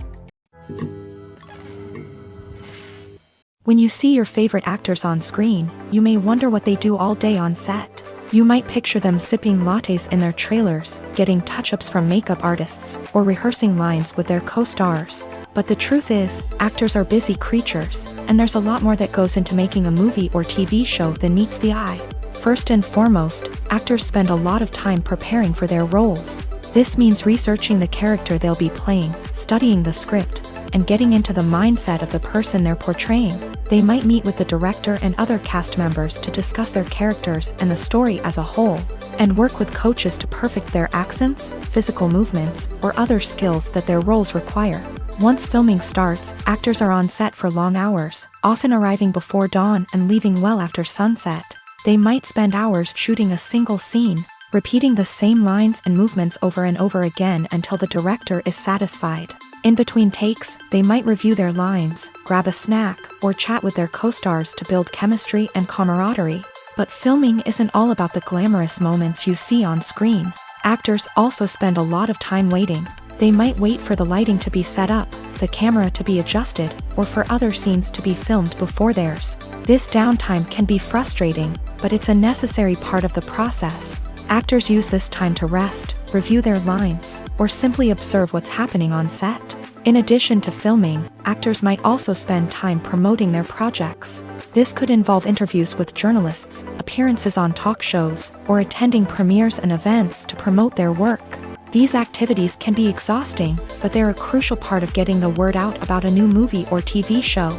When you see your favorite actors on screen, you may wonder what they do all day on set. You might picture them sipping lattes in their trailers, getting touch-ups from makeup artists, or rehearsing lines with their co-stars. But the truth is, actors are busy creatures, and there's a lot more that goes into making a movie or TV show than meets the eye. First and foremost, actors spend a lot of time preparing for their roles. This means researching the character they'll be playing, studying the script, and getting into the mindset of the person they're portraying. They might meet with the director and other cast members to discuss their characters and the story as a whole, and work with coaches to perfect their accents, physical movements, or other skills that their roles require. Once filming starts, actors are on set for long hours, often arriving before dawn and leaving well after sunset. They might spend hours shooting a single scene, repeating the same lines and movements over and over again until the director is satisfied. In between takes, they might review their lines, grab a snack, or chat with their co-stars to build chemistry and camaraderie. But filming isn't all about the glamorous moments you see on screen. Actors also spend a lot of time waiting. They might wait for the lighting to be set up, the camera to be adjusted, or for other scenes to be filmed before theirs. This downtime can be frustrating, but it's a necessary part of the process. Actors use this time to rest, review their lines, or simply observe what's happening on set. In addition to filming, actors might also spend time promoting their projects. This could involve interviews with journalists, appearances on talk shows, or attending premieres and events to promote their work. These activities can be exhausting, but they're a crucial part of getting the word out about a new movie or TV show.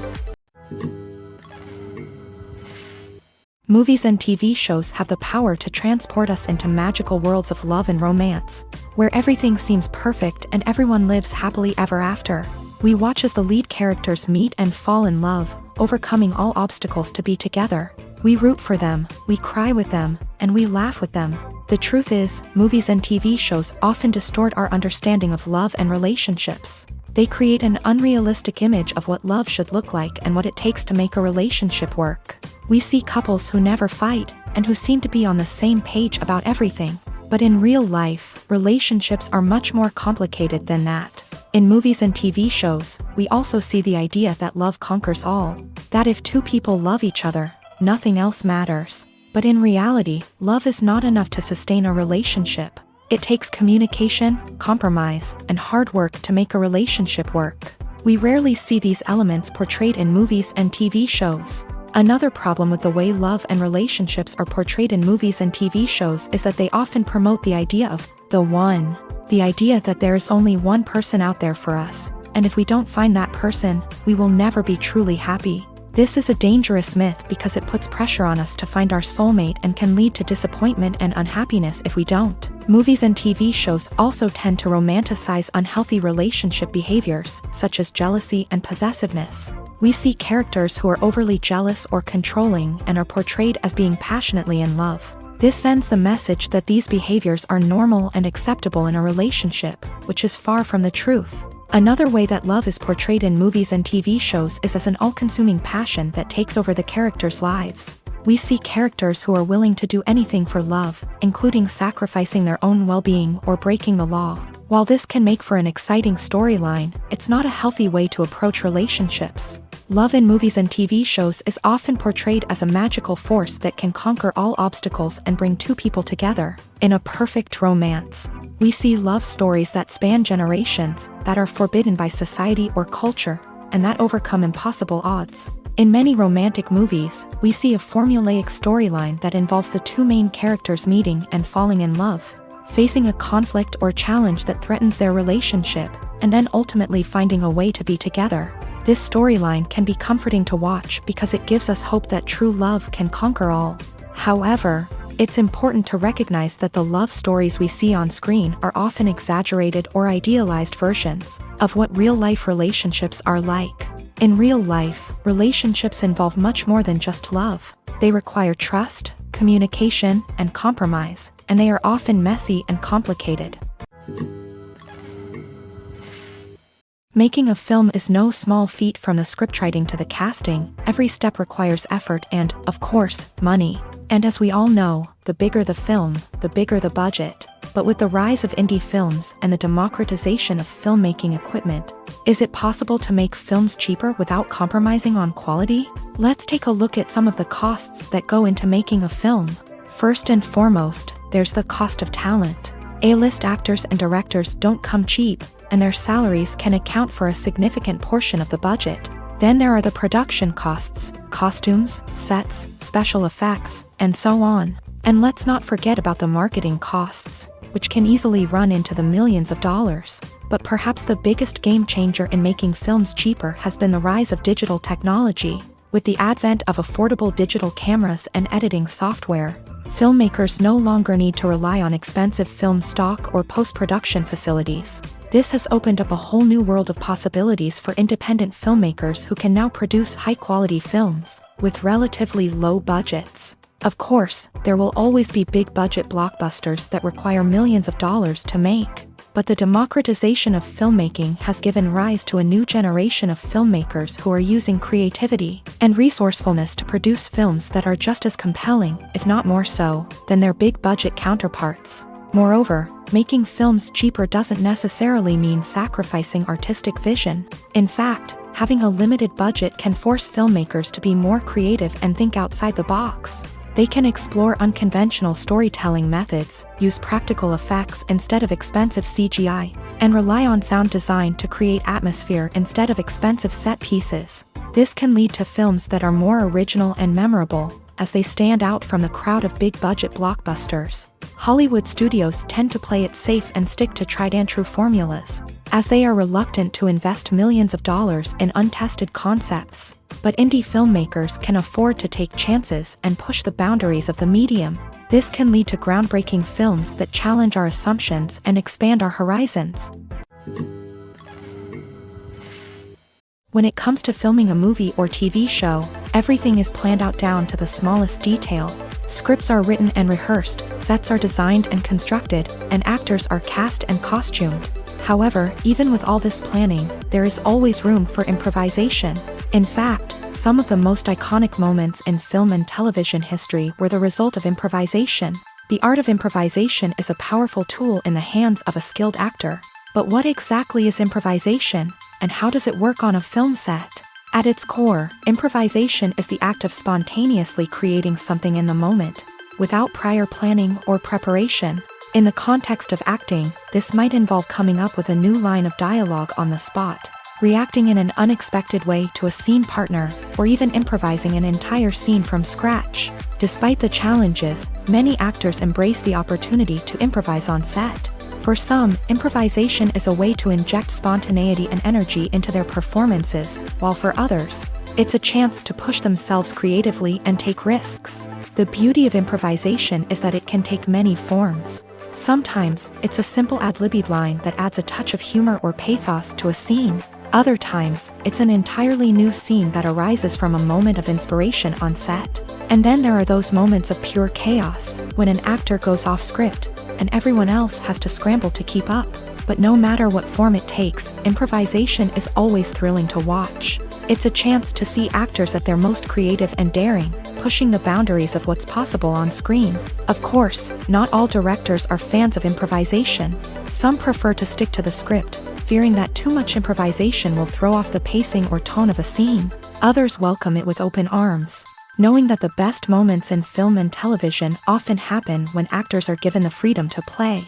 Movies and TV shows have the power to transport us into magical worlds of love and romance, where everything seems perfect and everyone lives happily ever after. We watch as the lead characters meet and fall in love, overcoming all obstacles to be together. We root for them, we cry with them, and we laugh with them. The truth is, movies and TV shows often distort our understanding of love and relationships. They create an unrealistic image of what love should look like and what it takes to make a relationship work. We see couples who never fight, and who seem to be on the same page about everything. But in real life, relationships are much more complicated than that. In movies and TV shows, we also see the idea that love conquers all. That if two people love each other, nothing else matters. But in reality, love is not enough to sustain a relationship. It takes communication, compromise, and hard work to make a relationship work. We rarely see these elements portrayed in movies and TV shows. Another problem with the way love and relationships are portrayed in movies and TV shows is that they often promote the idea of the one. The idea that there is only one person out there for us, and if we don't find that person, we will never be truly happy. This is a dangerous myth because it puts pressure on us to find our soulmate and can lead to disappointment and unhappiness if we don't. Movies and TV shows also tend to romanticize unhealthy relationship behaviors, such as jealousy and possessiveness. We see characters who are overly jealous or controlling and are portrayed as being passionately in love. This sends the message that these behaviors are normal and acceptable in a relationship, which is far from the truth. Another way that love is portrayed in movies and TV shows is as an all-consuming passion that takes over the characters' lives. We see characters who are willing to do anything for love, including sacrificing their own well-being or breaking the law. While this can make for an exciting storyline, it's not a healthy way to approach relationships. Love in movies and TV shows is often portrayed as a magical force that can conquer all obstacles and bring two people together. In a perfect romance, we see love stories that span generations, that are forbidden by society or culture, and that overcome impossible odds. In many romantic movies, we see a formulaic storyline that involves the two main characters meeting and falling in love, facing a conflict or challenge that threatens their relationship, and then ultimately finding a way to be together. This storyline can be comforting to watch because it gives us hope that true love can conquer all. However, it's important to recognize that the love stories we see on screen are often exaggerated or idealized versions of what real-life relationships are like. In real life, relationships involve much more than just love. They require trust, communication, and compromise, and they are often messy and complicated. Making a film is no small feat. From the scriptwriting to the casting, every step requires effort and, of course, money. And as we all know, the bigger the film, the bigger the budget. But with the rise of indie films and the democratization of filmmaking equipment, is it possible to make films cheaper without compromising on quality? Let's take a look at some of the costs that go into making a film. First and foremost, there's the cost of talent. A-list actors and directors don't come cheap, and their salaries can account for a significant portion of the budget. Then there are the production costs, costumes, sets, special effects, and so on. And let's not forget about the marketing costs, which can easily run into the millions of dollars. But perhaps the biggest game changer in making films cheaper has been the rise of digital technology. With the advent of affordable digital cameras and editing software, filmmakers no longer need to rely on expensive film stock or post-production facilities. This has opened up a whole new world of possibilities for independent filmmakers who can now produce high-quality films with relatively low budgets. Of course, there will always be big-budget blockbusters that require millions of dollars to make. But the democratization of filmmaking has given rise to a new generation of filmmakers who are using creativity and resourcefulness to produce films that are just as compelling, if not more so, than their big-budget counterparts. Moreover, making films cheaper doesn't necessarily mean sacrificing artistic vision. In fact, having a limited budget can force filmmakers to be more creative and think outside the box. They can explore unconventional storytelling methods, use practical effects instead of expensive CGI, and rely on sound design to create atmosphere instead of expensive set pieces. This can lead to films that are more original and memorable, as they stand out from the crowd of big-budget blockbusters. Hollywood studios tend to play it safe and stick to tried-and-true formulas, as they are reluctant to invest millions of dollars in untested concepts. But indie filmmakers can afford to take chances and push the boundaries of the medium. This can lead to groundbreaking films that challenge our assumptions and expand our horizons. When it comes to filming a movie or TV show, everything is planned out down to the smallest detail. Scripts are written and rehearsed, sets are designed and constructed, and actors are cast and costumed. However, even with all this planning, there is always room for improvisation. In fact, some of the most iconic moments in film and television history were the result of improvisation. The art of improvisation is a powerful tool in the hands of a skilled actor. But what exactly is improvisation, and how does it work on a film set? At its core, improvisation is the act of spontaneously creating something in the moment, without prior planning or preparation. In the context of acting, this might involve coming up with a new line of dialogue on the spot, reacting in an unexpected way to a scene partner, or even improvising an entire scene from scratch. Despite the challenges, many actors embrace the opportunity to improvise on set. For some, improvisation is a way to inject spontaneity and energy into their performances, while for others, it's a chance to push themselves creatively and take risks. The beauty of improvisation is that it can take many forms. Sometimes, it's a simple ad-libbed line that adds a touch of humor or pathos to a scene. Other times, it's an entirely new scene that arises from a moment of inspiration on set. And then there are those moments of pure chaos, when an actor goes off script, and everyone else has to scramble to keep up. But no matter what form it takes, improvisation is always thrilling to watch. It's a chance to see actors at their most creative and daring, pushing the boundaries of what's possible on screen. Of course, not all directors are fans of improvisation. Some prefer to stick to the script, fearing that too much improvisation will throw off the pacing or tone of a scene. Others welcome it with open arms, knowing that the best moments in film and television often happen when actors are given the freedom to play.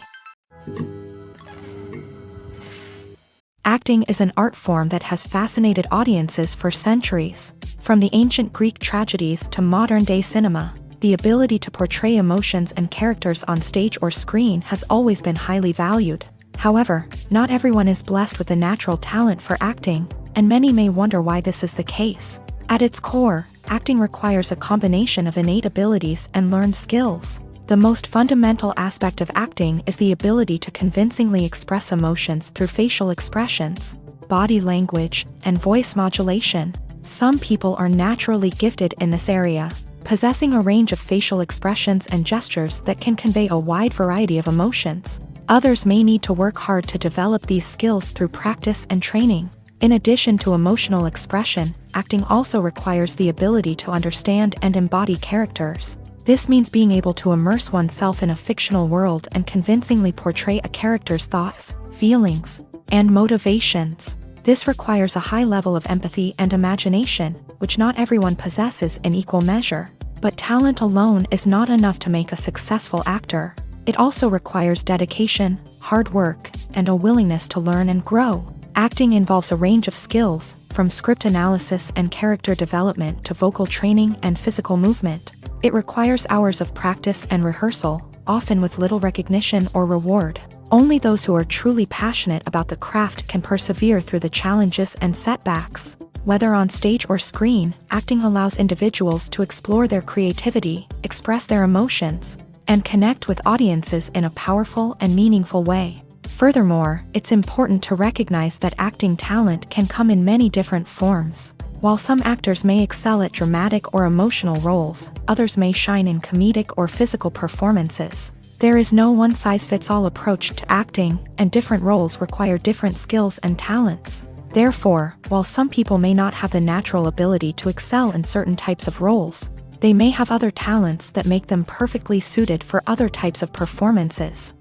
Acting is an art form that has fascinated audiences for centuries. From the ancient Greek tragedies to modern-day cinema, the ability to portray emotions and characters on stage or screen has always been highly valued. However, not everyone is blessed with the natural talent for acting, and many may wonder why this is the case. At its core, acting requires a combination of innate abilities and learned skills. The most fundamental aspect of acting is the ability to convincingly express emotions through facial expressions, body language, and voice modulation. Some people are naturally gifted in this area, possessing a range of facial expressions and gestures that can convey a wide variety of emotions. Others may need to work hard to develop these skills through practice and training. In addition to emotional expression, acting also requires the ability to understand and embody characters. This means being able to immerse oneself in a fictional world and convincingly portray a character's thoughts, feelings, and motivations. This requires a high level of empathy and imagination, which not everyone possesses in equal measure. But talent alone is not enough to make a successful actor. It also requires dedication, hard work, and a willingness to learn and grow. Acting involves a range of skills, from script analysis and character development to vocal training and physical movement. It requires hours of practice and rehearsal, often with little recognition or reward. Only those who are truly passionate about the craft can persevere through the challenges and setbacks. Whether on stage or screen, acting allows individuals to explore their creativity, express their emotions, and connect with audiences in a powerful and meaningful way. Furthermore, it's important to recognize that acting talent can come in many different forms. While some actors may excel at dramatic or emotional roles, others may shine in comedic or physical performances. There is no one-size-fits-all approach to acting, and different roles require different skills and talents. Therefore, while some people may not have the natural ability to excel in certain types of roles, they may have other talents that make them perfectly suited for other types of performances.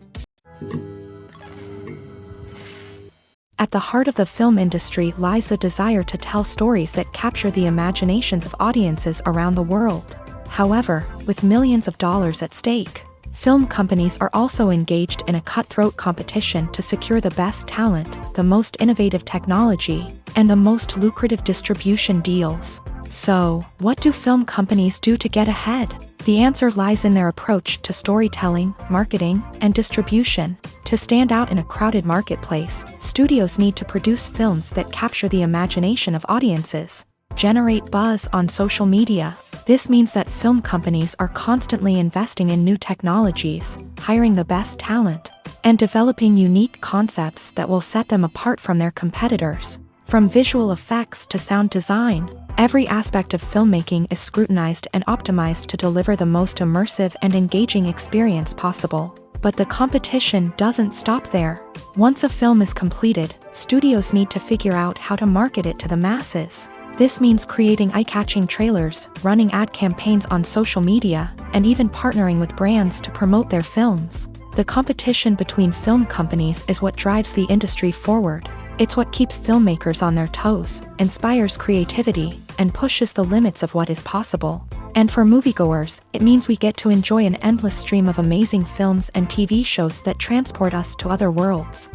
At the heart of the film industry lies the desire to tell stories that capture the imaginations of audiences around the world. However, with millions of dollars at stake, film companies are also engaged in a cutthroat competition to secure the best talent, the most innovative technology, and the most lucrative distribution deals. So, what do film companies do to get ahead? The answer lies in their approach to storytelling, marketing, and distribution. To stand out in a crowded marketplace, studios need to produce films that capture the imagination of audiences, generate buzz on social media. This means that film companies are constantly investing in new technologies, hiring the best talent, and developing unique concepts that will set them apart from their competitors. From visual effects to sound design, every aspect of filmmaking is scrutinized and optimized to deliver the most immersive and engaging experience possible. But the competition doesn't stop there. Once a film is completed, studios need to figure out how to market it to the masses. This means creating eye-catching trailers, running ad campaigns on social media, and even partnering with brands to promote their films. The competition between film companies is what drives the industry forward. It's what keeps filmmakers on their toes, inspires creativity, and pushes the limits of what is possible. And for moviegoers, it means we get to enjoy an endless stream of amazing films and TV shows that transport us to other worlds.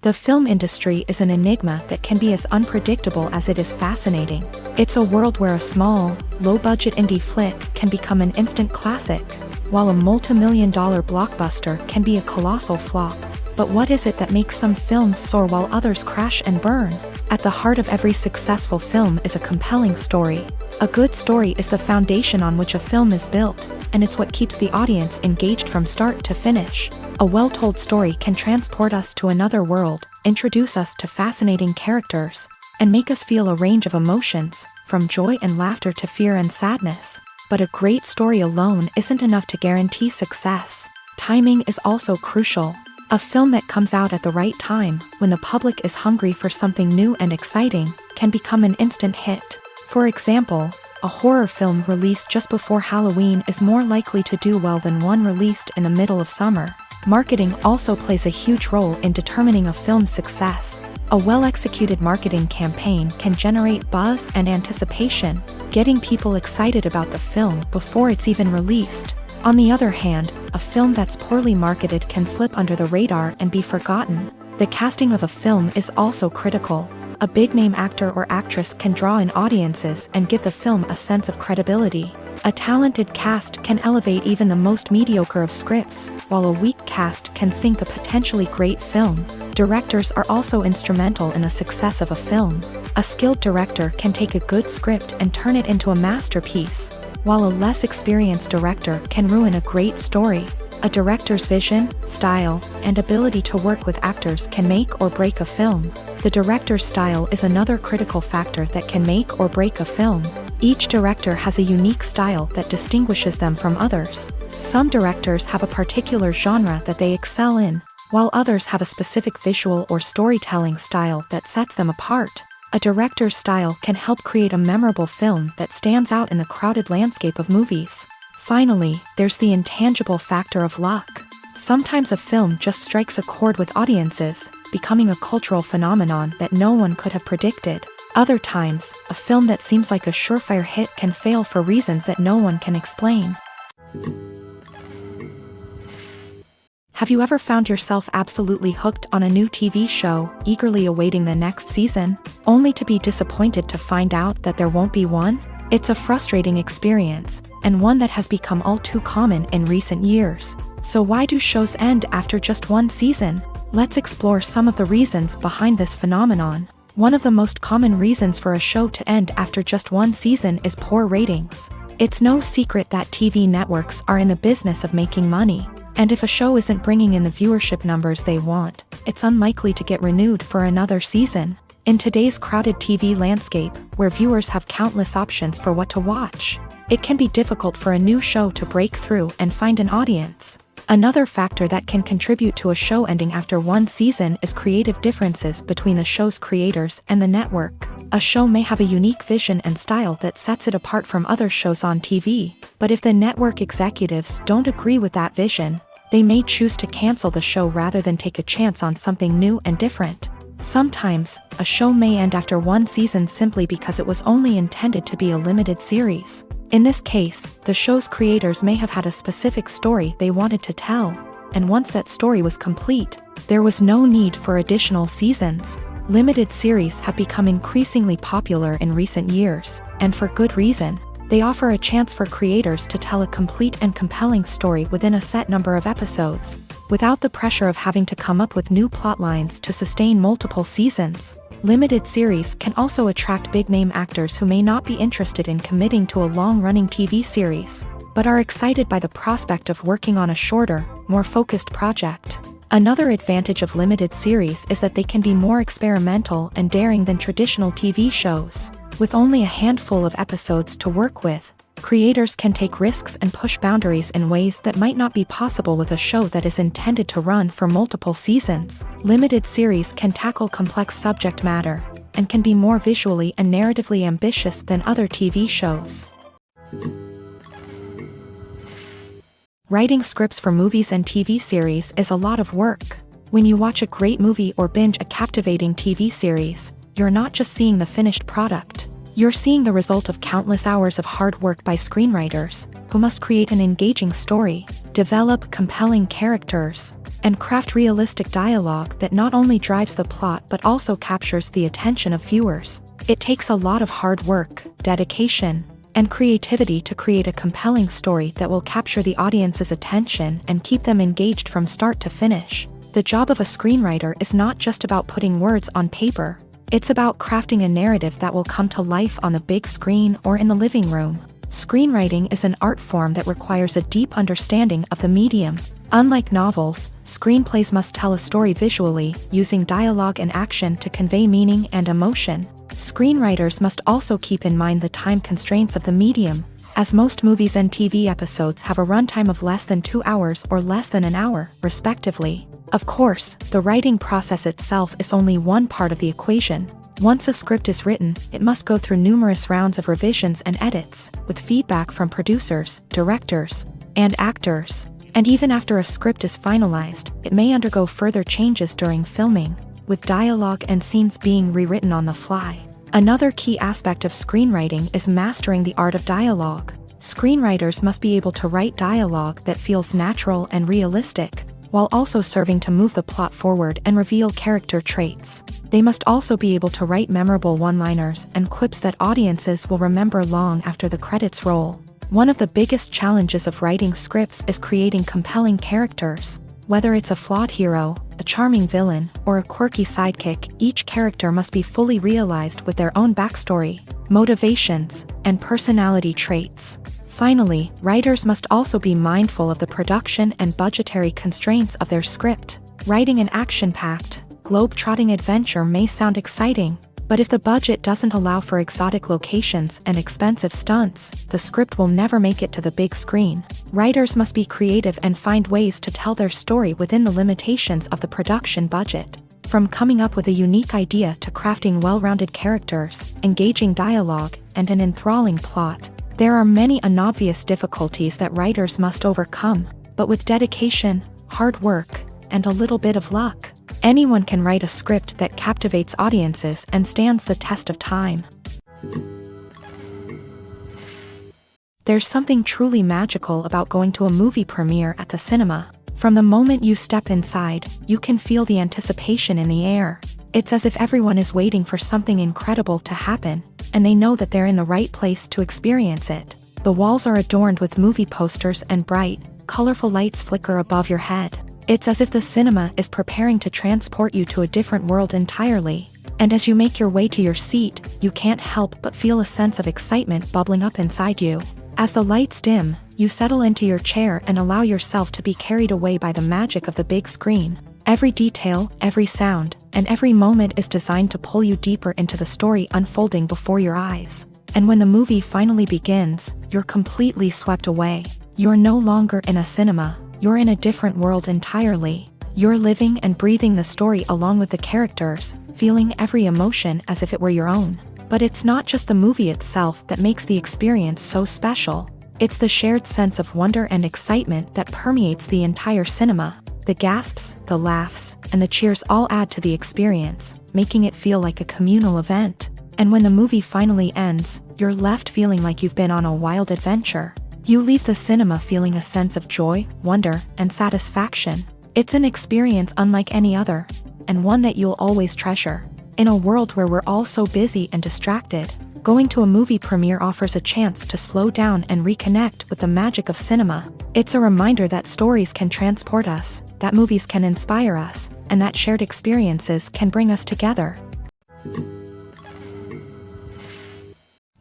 The film industry is an enigma that can be as unpredictable as it is fascinating. It's a world where a small, low-budget indie flick can become an instant classic, while a multi-million-dollar blockbuster can be a colossal flop. But what is it that makes some films soar while others crash and burn? At the heart of every successful film is a compelling story. A good story is the foundation on which a film is built, and it's what keeps the audience engaged from start to finish. A well-told story can transport us to another world, introduce us to fascinating characters, and make us feel a range of emotions, from joy and laughter to fear and sadness. But a great story alone isn't enough to guarantee success. Timing is also crucial. A film that comes out at the right time, when the public is hungry for something new and exciting, can become an instant hit. For example, a horror film released just before Halloween is more likely to do well than one released in the middle of summer. Marketing also plays a huge role in determining a film's success. A well-executed marketing campaign can generate buzz and anticipation, getting people excited about the film before it's even released. On the other hand, a film that's poorly marketed can slip under the radar and be forgotten. The casting of a film is also critical. A big-name actor or actress can draw in audiences and give the film a sense of credibility. A talented cast can elevate even the most mediocre of scripts, while a weak cast can sink a potentially great film. Directors are also instrumental in the success of a film. A skilled director can take a good script and turn it into a masterpiece, while a less experienced director can ruin a great story. A director's vision, style, and ability to work with actors can make or break a film. The director's style is another critical factor that can make or break a film. Each director has a unique style that distinguishes them from others. Some directors have a particular genre that they excel in, while others have a specific visual or storytelling style that sets them apart. A director's style can help create a memorable film that stands out in the crowded landscape of movies. Finally, there's the intangible factor of luck. Sometimes a film just strikes a chord with audiences, becoming a cultural phenomenon that no one could have predicted. Other times, a film that seems like a surefire hit can fail for reasons that no one can explain. Have you ever found yourself absolutely hooked on a new TV show, eagerly awaiting the next season, only to be disappointed to find out that there won't be one? It's a frustrating experience, and one that has become all too common in recent years. So why do shows end after just one season? Let's explore some of the reasons behind this phenomenon. One of the most common reasons for a show to end after just one season is poor ratings. It's no secret that TV networks are in the business of making money, and if a show isn't bringing in the viewership numbers they want, it's unlikely to get renewed for another season. In today's crowded TV landscape, where viewers have countless options for what to watch, it can be difficult for a new show to break through and find an audience. Another factor that can contribute to a show ending after one season is creative differences between the show's creators and the network. A show may have a unique vision and style that sets it apart from other shows on TV, but if the network executives don't agree with that vision, they may choose to cancel the show rather than take a chance on something new and different. Sometimes, a show may end after one season simply because it was only intended to be a limited series. In this case, the show's creators may have had a specific story they wanted to tell, and once that story was complete, there was no need for additional seasons. Limited series have become increasingly popular in recent years, and for good reason. They offer a chance for creators to tell a complete and compelling story within a set number of episodes, without the pressure of having to come up with new plotlines to sustain multiple seasons. Limited series can also attract big-name actors who may not be interested in committing to a long-running TV series, but are excited by the prospect of working on a shorter, more focused project. Another advantage of limited series is that they can be more experimental and daring than traditional TV shows. With only a handful of episodes to work with, creators can take risks and push boundaries in ways that might not be possible with a show that is intended to run for multiple seasons. Limited series can tackle complex subject matter, and can be more visually and narratively ambitious than other TV shows. Writing scripts for movies and TV series is a lot of work. When you watch a great movie or binge a captivating TV series, you're not just seeing the finished product. You're seeing the result of countless hours of hard work by screenwriters, who must create an engaging story, develop compelling characters, and craft realistic dialogue that not only drives the plot but also captures the attention of viewers. It takes a lot of hard work, dedication, and creativity to create a compelling story that will capture the audience's attention and keep them engaged from start to finish. The job of a screenwriter is not just about putting words on paper. It's about crafting a narrative that will come to life on the big screen or in the living room. Screenwriting is an art form that requires a deep understanding of the medium. Unlike novels, screenplays must tell a story visually, using dialogue and action to convey meaning and emotion. Screenwriters must also keep in mind the time constraints of the medium, as most movies and TV episodes have a runtime of less than 2 hours or less than an hour, respectively. Of course, the writing process itself is only one part of the equation. Once a script is written, it must go through numerous rounds of revisions and edits, with feedback from producers, directors, and actors. And even after a script is finalized, it may undergo further changes during filming, with dialogue and scenes being rewritten on the fly. Another key aspect of screenwriting is mastering the art of dialogue. Screenwriters must be able to write dialogue that feels natural and realistic, while also serving to move the plot forward and reveal character traits. They must also be able to write memorable one-liners and quips that audiences will remember long after the credits roll. One of the biggest challenges of writing scripts is creating compelling characters. Whether it's a flawed hero, a charming villain, or a quirky sidekick, each character must be fully realized with their own backstory, motivations, and personality traits. Finally, writers must also be mindful of the production and budgetary constraints of their script. Writing an action-packed, globe-trotting adventure may sound exciting, but if the budget doesn't allow for exotic locations and expensive stunts, the script will never make it to the big screen. Writers must be creative and find ways to tell their story within the limitations of the production budget. From coming up with a unique idea to crafting well-rounded characters, engaging dialogue, and an enthralling plot, there are many unobvious difficulties that writers must overcome, but with dedication, hard work, and a little bit of luck, anyone can write a script that captivates audiences and stands the test of time. There's something truly magical about going to a movie premiere at the cinema. From the moment you step inside, you can feel the anticipation in the air. It's as if everyone is waiting for something incredible to happen, and they know that they're in the right place to experience it. The walls are adorned with movie posters and bright, colorful lights flicker above your head. It's as if the cinema is preparing to transport you to a different world entirely. And as you make your way to your seat, you can't help but feel a sense of excitement bubbling up inside you. As the lights dim, you settle into your chair and allow yourself to be carried away by the magic of the big screen. Every detail, every sound, and every moment is designed to pull you deeper into the story unfolding before your eyes. And when the movie finally begins, you're completely swept away. You're no longer in a cinema, you're in a different world entirely. You're living and breathing the story along with the characters, feeling every emotion as if it were your own. But it's not just the movie itself that makes the experience so special. It's the shared sense of wonder and excitement that permeates the entire cinema. The gasps, the laughs, and the cheers all add to the experience, making it feel like a communal event. And when the movie finally ends, you're left feeling like you've been on a wild adventure. You leave the cinema feeling a sense of joy, wonder, and satisfaction. It's an experience unlike any other, and one that you'll always treasure. In a world where we're all so busy and distracted, going to a movie premiere offers a chance to slow down and reconnect with the magic of cinema. It's a reminder that stories can transport us, that movies can inspire us, and that shared experiences can bring us together.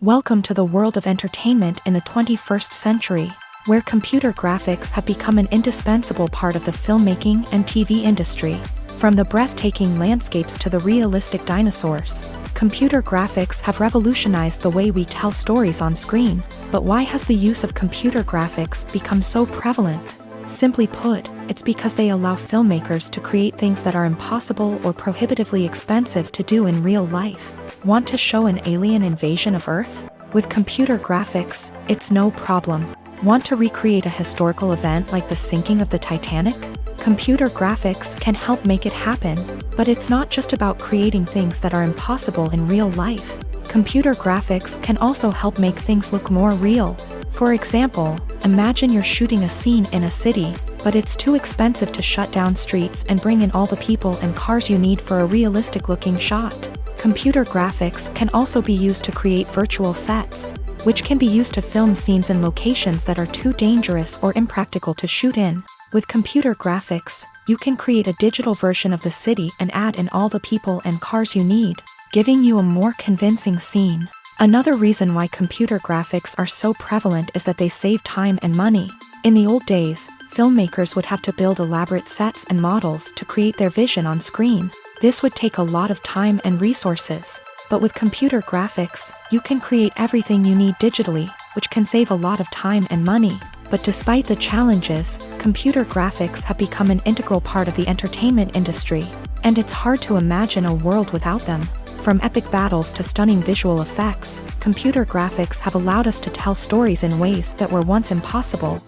Welcome to the world of entertainment in the 21st century, where computer graphics have become an indispensable part of the filmmaking and TV industry. From the breathtaking landscapes to the realistic dinosaurs, computer graphics have revolutionized the way we tell stories on screen. But why has the use of computer graphics become so prevalent? Simply put, it's because they allow filmmakers to create things that are impossible or prohibitively expensive to do in real life. Want to show an alien invasion of Earth? With computer graphics, it's no problem. Want to recreate a historical event like the sinking of the Titanic? Computer graphics can help make it happen, but it's not just about creating things that are impossible in real life. Computer graphics can also help make things look more real. For example, imagine you're shooting a scene in a city, but it's too expensive to shut down streets and bring in all the people and cars you need for a realistic-looking shot. Computer graphics can also be used to create virtual sets, which can be used to film scenes in locations that are too dangerous or impractical to shoot in. With computer graphics, you can create a digital version of the city and add in all the people and cars you need, giving you a more convincing scene. Another reason why computer graphics are so prevalent is that they save time and money. In the old days, filmmakers would have to build elaborate sets and models to create their vision on screen. This would take a lot of time and resources. But with computer graphics, you can create everything you need digitally, which can save a lot of time and money. But despite the challenges, computer graphics have become an integral part of the entertainment industry, and it's hard to imagine a world without them. From epic battles to stunning visual effects, computer graphics have allowed us to tell stories in ways that were once impossible.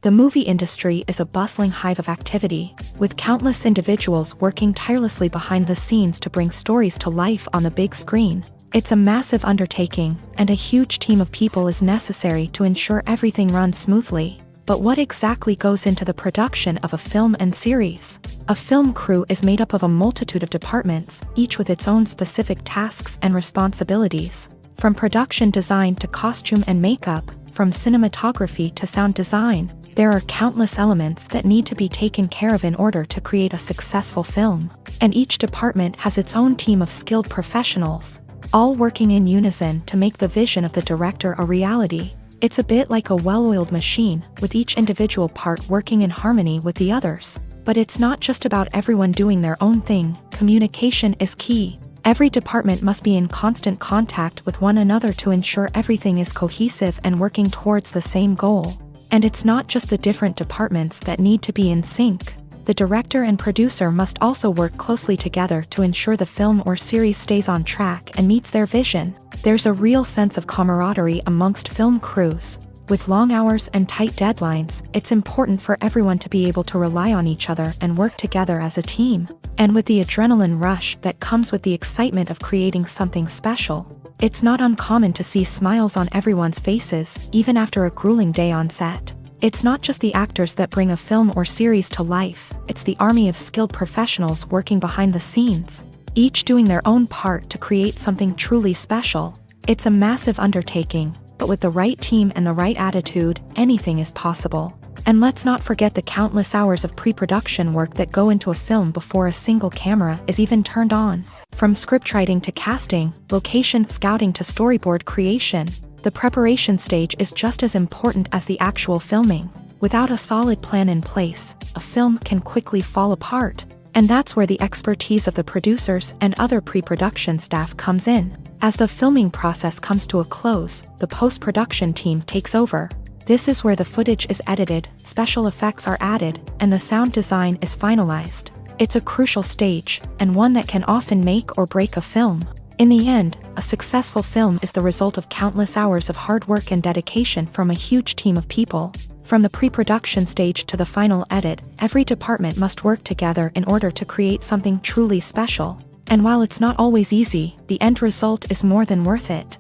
The movie industry is a bustling hive of activity, with countless individuals working tirelessly behind the scenes to bring stories to life on the big screen. It's a massive undertaking, and a huge team of people is necessary to ensure everything runs smoothly. But what exactly goes into the production of a film and series? A film crew is made up of a multitude of departments, each with its own specific tasks and responsibilities. From production design to costume and makeup, from cinematography to sound design, there are countless elements that need to be taken care of in order to create a successful film. And each department has its own team of skilled professionals, all working in unison to make the vision of the director a reality. It's a bit like a well-oiled machine, with each individual part working in harmony with the others. But it's not just about everyone doing their own thing. Communication is key. Every department must be in constant contact with one another to ensure everything is cohesive and working towards the same goal. And it's not just the different departments that need to be in sync. The director and producer must also work closely together to ensure the film or series stays on track and meets their vision. There's a real sense of camaraderie amongst film crews. With long hours and tight deadlines, it's important for everyone to be able to rely on each other and work together as a team. And with the adrenaline rush that comes with the excitement of creating something special, it's not uncommon to see smiles on everyone's faces, even after a grueling day on set. It's not just the actors that bring a film or series to life, it's the army of skilled professionals working behind the scenes, each doing their own part to create something truly special. It's a massive undertaking, but with the right team and the right attitude, anything is possible. And let's not forget the countless hours of pre-production work that go into a film before a single camera is even turned on. From scriptwriting to casting, location scouting to storyboard creation, the preparation stage is just as important as the actual filming. Without a solid plan in place, a film can quickly fall apart. And that's where the expertise of the producers and other pre-production staff comes in. As the filming process comes to a close, the post-production team takes over. This is where the footage is edited, special effects are added, and the sound design is finalized. It's a crucial stage, and one that can often make or break a film. In the end, a successful film is the result of countless hours of hard work and dedication from a huge team of people. From the pre-production stage to the final edit, every department must work together in order to create something truly special. And while it's not always easy, the end result is more than worth it.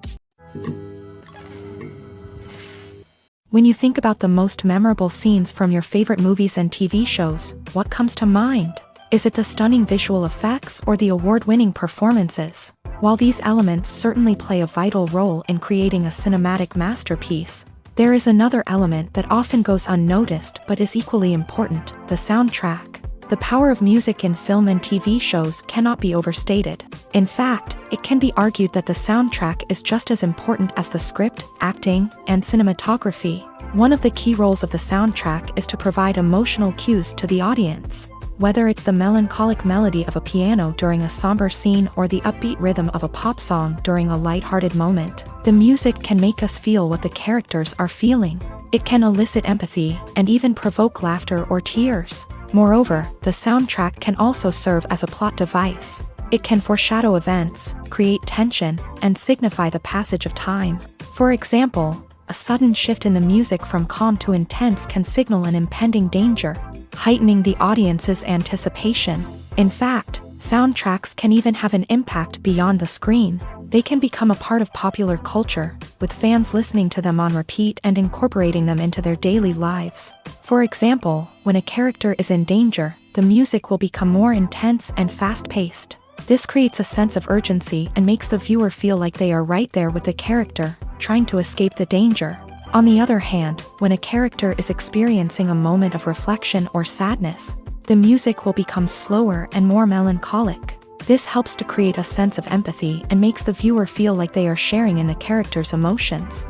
When you think about the most memorable scenes from your favorite movies and TV shows, what comes to mind? Is it the stunning visual effects or the award-winning performances? While these elements certainly play a vital role in creating a cinematic masterpiece, there is another element that often goes unnoticed but is equally important: the soundtrack. The power of music in film and TV shows cannot be overstated. In fact, it can be argued that the soundtrack is just as important as the script, acting, and cinematography. One of the key roles of the soundtrack is to provide emotional cues to the audience. Whether it's the melancholic melody of a piano during a somber scene or the upbeat rhythm of a pop song during a lighthearted moment, the music can make us feel what the characters are feeling. It can elicit empathy and even provoke laughter or tears. Moreover, the soundtrack can also serve as a plot device. It can foreshadow events, create tension, and signify the passage of time. For example, a sudden shift in the music from calm to intense can signal an impending danger, heightening the audience's anticipation. In fact, soundtracks can even have an impact beyond the screen. They can become a part of popular culture, with fans listening to them on repeat and incorporating them into their daily lives. For example, when a character is in danger, the music will become more intense and fast-paced. This creates a sense of urgency and makes the viewer feel like they are right there with the character, trying to escape the danger. On the other hand, when a character is experiencing a moment of reflection or sadness, the music will become slower and more melancholic. This helps to create a sense of empathy and makes the viewer feel like they are sharing in the character's emotions.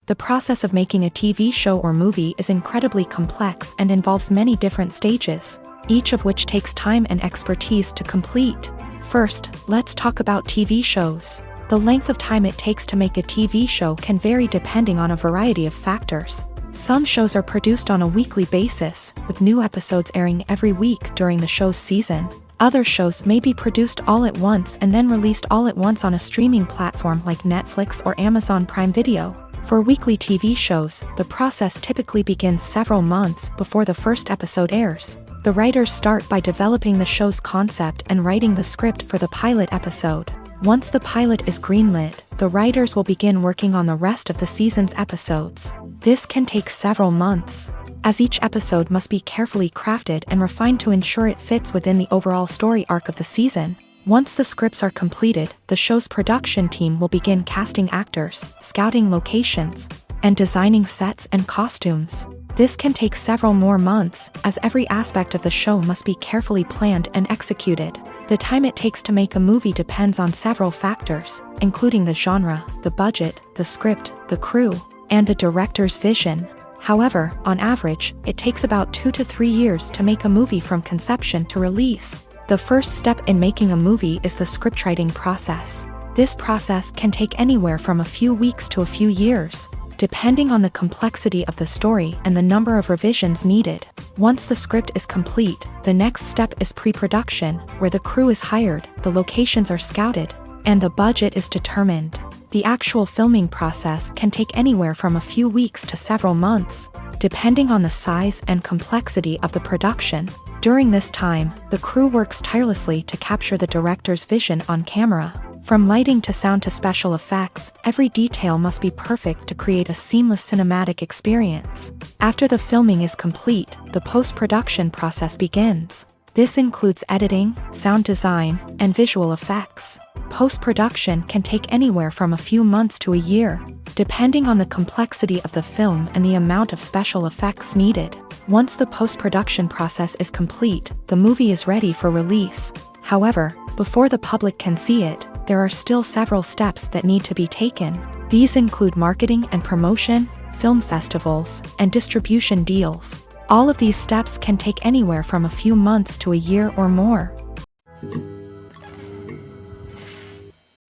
The process of making a TV show or movie is incredibly complex and involves many different stages, each of which takes time and expertise to complete. First, let's talk about TV shows. The length of time it takes to make a TV show can vary depending on a variety of factors. Some shows are produced on a weekly basis, with new episodes airing every week during the show's season. Other shows may be produced all at once and then released all at once on a streaming platform like Netflix or Amazon Prime Video. For weekly TV shows, the process typically begins several months before the first episode airs. The writers start by developing the show's concept and writing the script for the pilot episode. Once the pilot is greenlit, the writers will begin working on the rest of the season's episodes. This can take several months, as each episode must be carefully crafted and refined to ensure it fits within the overall story arc of the season. Once the scripts are completed, the show's production team will begin casting actors, scouting locations, and designing sets and costumes. This can take several more months, as every aspect of the show must be carefully planned and executed. The time it takes to make a movie depends on several factors, including the genre, the budget, the script, the crew, and the director's vision. However, on average, it takes about 2 to 3 years to make a movie from conception to release. The first step in making a movie is the scriptwriting process. This process can take anywhere from a few weeks to a few years, depending on the complexity of the story and the number of revisions needed. Once the script is complete, the next step is pre-production, where the crew is hired, the locations are scouted, and the budget is determined. The actual filming process can take anywhere from a few weeks to several months, depending on the size and complexity of the production. During this time, the crew works tirelessly to capture the director's vision on camera. From lighting to sound to special effects, every detail must be perfect to create a seamless cinematic experience. After the filming is complete, the post-production process begins. This includes editing, sound design, and visual effects. Post-production can take anywhere from a few months to a year, depending on the complexity of the film and the amount of special effects needed. Once the post-production process is complete, the movie is ready for release. However, before the public can see it, there are still several steps that need to be taken. These include marketing and promotion, film festivals, and distribution deals. All of these steps can take anywhere from a few months to a year or more.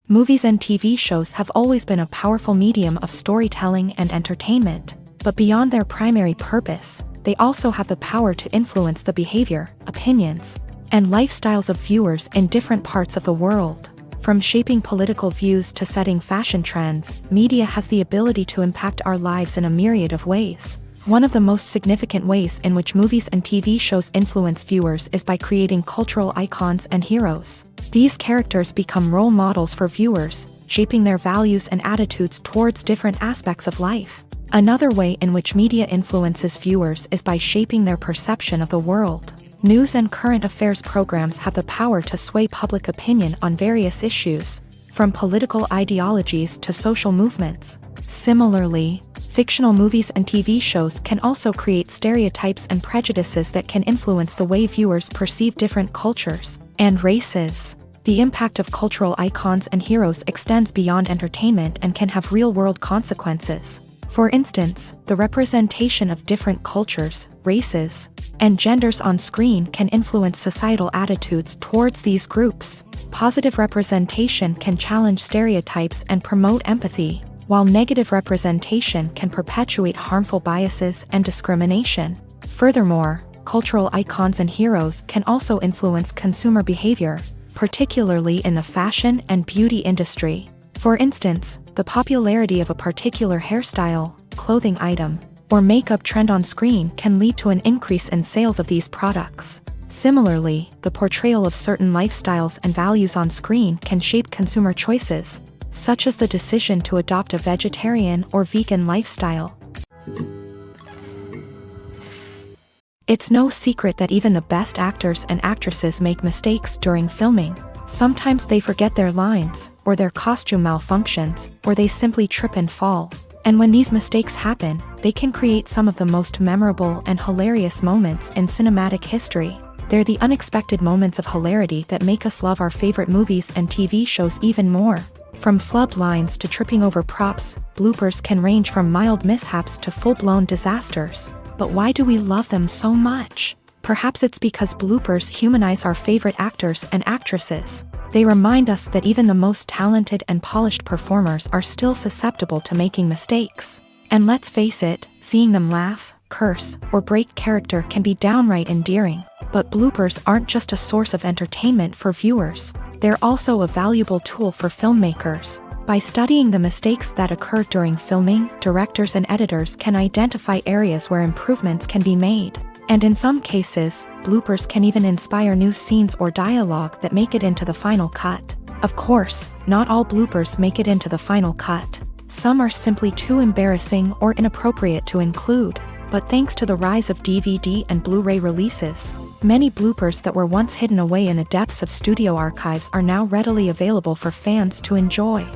Movies and TV shows have always been a powerful medium of storytelling and entertainment, but beyond their primary purpose, they also have the power to influence the behavior, opinions, and lifestyles of viewers in different parts of the world. From shaping political views to setting fashion trends, media has the ability to impact our lives in a myriad of ways. One of the most significant ways in which movies and TV shows influence viewers is by creating cultural icons and heroes. These characters become role models for viewers, shaping their values and attitudes towards different aspects of life. Another way in which media influences viewers is by shaping their perception of the world. News and current affairs programs have the power to sway public opinion on various issues, from political ideologies to social movements. Similarly, fictional movies and TV shows can also create stereotypes and prejudices that can influence the way viewers perceive different cultures and races. The impact of cultural icons and heroes extends beyond entertainment and can have real-world consequences. For instance, the representation of different cultures, races, and genders on screen can influence societal attitudes towards these groups. Positive representation can challenge stereotypes and promote empathy, while negative representation can perpetuate harmful biases and discrimination. Furthermore, cultural icons and heroes can also influence consumer behavior, particularly in the fashion and beauty industry. For instance, the popularity of a particular hairstyle, clothing item, or makeup trend on screen can lead to an increase in sales of these products. Similarly, the portrayal of certain lifestyles and values on screen can shape consumer choices, such as the decision to adopt a vegetarian or vegan lifestyle. It's no secret that even the best actors and actresses make mistakes during filming. Sometimes they forget their lines, or their costume malfunctions, or they simply trip and fall. And when these mistakes happen, they can create some of the most memorable and hilarious moments in cinematic history. They're the unexpected moments of hilarity that make us love our favorite movies and TV shows even more. From flubbed lines to tripping over props, bloopers can range from mild mishaps to full-blown disasters. But why do we love them so much? Perhaps it's because bloopers humanize our favorite actors and actresses. They remind us that even the most talented and polished performers are still susceptible to making mistakes. And let's face it, seeing them laugh, curse, or break character can be downright endearing. But bloopers aren't just a source of entertainment for viewers. They're also a valuable tool for filmmakers. By studying the mistakes that occur during filming, directors and editors can identify areas where improvements can be made. And in some cases, bloopers can even inspire new scenes or dialogue that make it into the final cut. Of course, not all bloopers make it into the final cut. Some are simply too embarrassing or inappropriate to include. But thanks to the rise of DVD and Blu-ray releases, many bloopers that were once hidden away in the depths of studio archives are now readily available for fans to enjoy.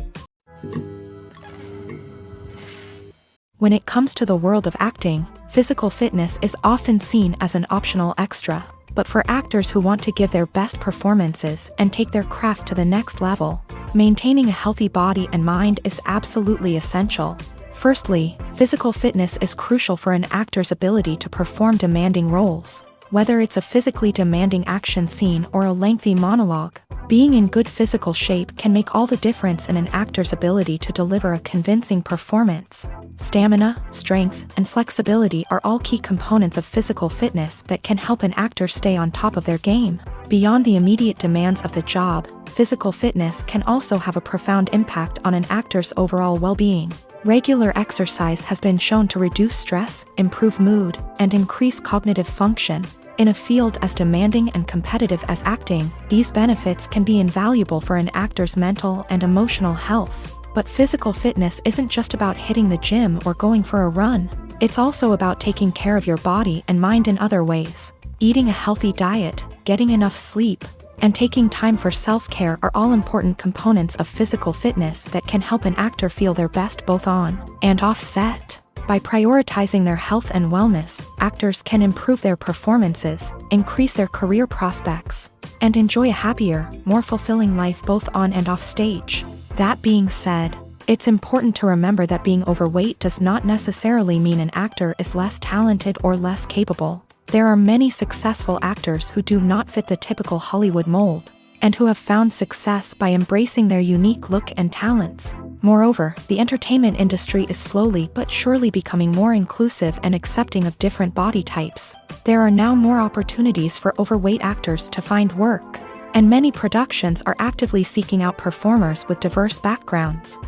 When it comes to the world of acting, physical fitness is often seen as an optional extra. But for actors who want to give their best performances and take their craft to the next level, maintaining a healthy body and mind is absolutely essential. Firstly, physical fitness is crucial for an actor's ability to perform demanding roles. Whether it's a physically demanding action scene or a lengthy monologue, being in good physical shape can make all the difference in an actor's ability to deliver a convincing performance. Stamina, strength, and flexibility are all key components of physical fitness that can help an actor stay on top of their game. Beyond the immediate demands of the job, physical fitness can also have a profound impact on an actor's overall well-being. Regular exercise has been shown to reduce stress, improve mood, and increase cognitive function. In a field as demanding and competitive as acting, these benefits can be invaluable for an actor's mental and emotional health. But physical fitness isn't just about hitting the gym or going for a run. It's also about taking care of your body and mind in other ways. Eating a healthy diet, getting enough sleep, and taking time for self-care are all important components of physical fitness that can help an actor feel their best both on and off set. By prioritizing their health and wellness, actors can improve their performances, increase their career prospects, and enjoy a happier, more fulfilling life both on and off stage. That being said, it's important to remember that being overweight does not necessarily mean an actor is less talented or less capable. There are many successful actors who do not fit the typical Hollywood mold, and who have found success by embracing their unique look and talents. Moreover, the entertainment industry is slowly but surely becoming more inclusive and accepting of different body types. There are now more opportunities for overweight actors to find work. and many productions are actively seeking out performers with diverse backgrounds.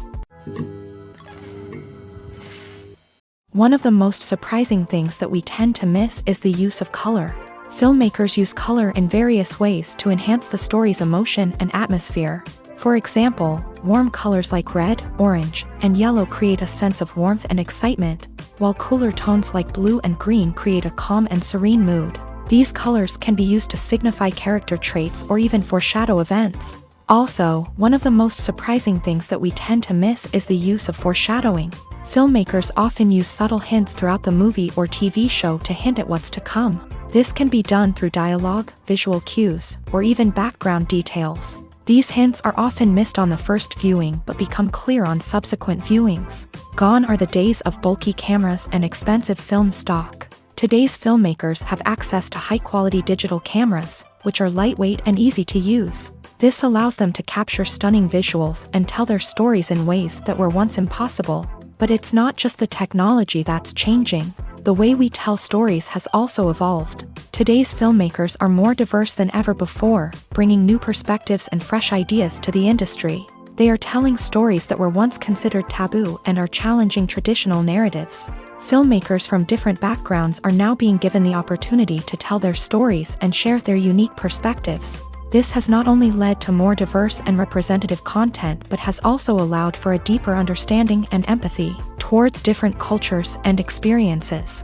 One of the most surprising things that we tend to miss is the use of color. Filmmakers use color in various ways to enhance the story's emotion and atmosphere. For example, warm colors like red, orange, and yellow create a sense of warmth and excitement, while cooler tones like blue and green create a calm and serene mood. These colors can be used to signify character traits or even foreshadow events. Also, one of the most surprising things that we tend to miss is the use of foreshadowing. Filmmakers often use subtle hints throughout the movie or TV show to hint at what's to come. This can be done through dialogue, visual cues, or even background details. These hints are often missed on the first viewing but become clear on subsequent viewings. Gone are the days of bulky cameras and expensive film stock. Today's filmmakers have access to high-quality digital cameras, which are lightweight and easy to use. This allows them to capture stunning visuals and tell their stories in ways that were once impossible. But it's not just the technology that's changing. The way we tell stories has also evolved. Today's filmmakers are more diverse than ever before, bringing new perspectives and fresh ideas to the industry. They are telling stories that were once considered taboo and are challenging traditional narratives. Filmmakers from different backgrounds are now being given the opportunity to tell their stories and share their unique perspectives. This has not only led to more diverse and representative content but has also allowed for a deeper understanding and empathy towards different cultures and experiences.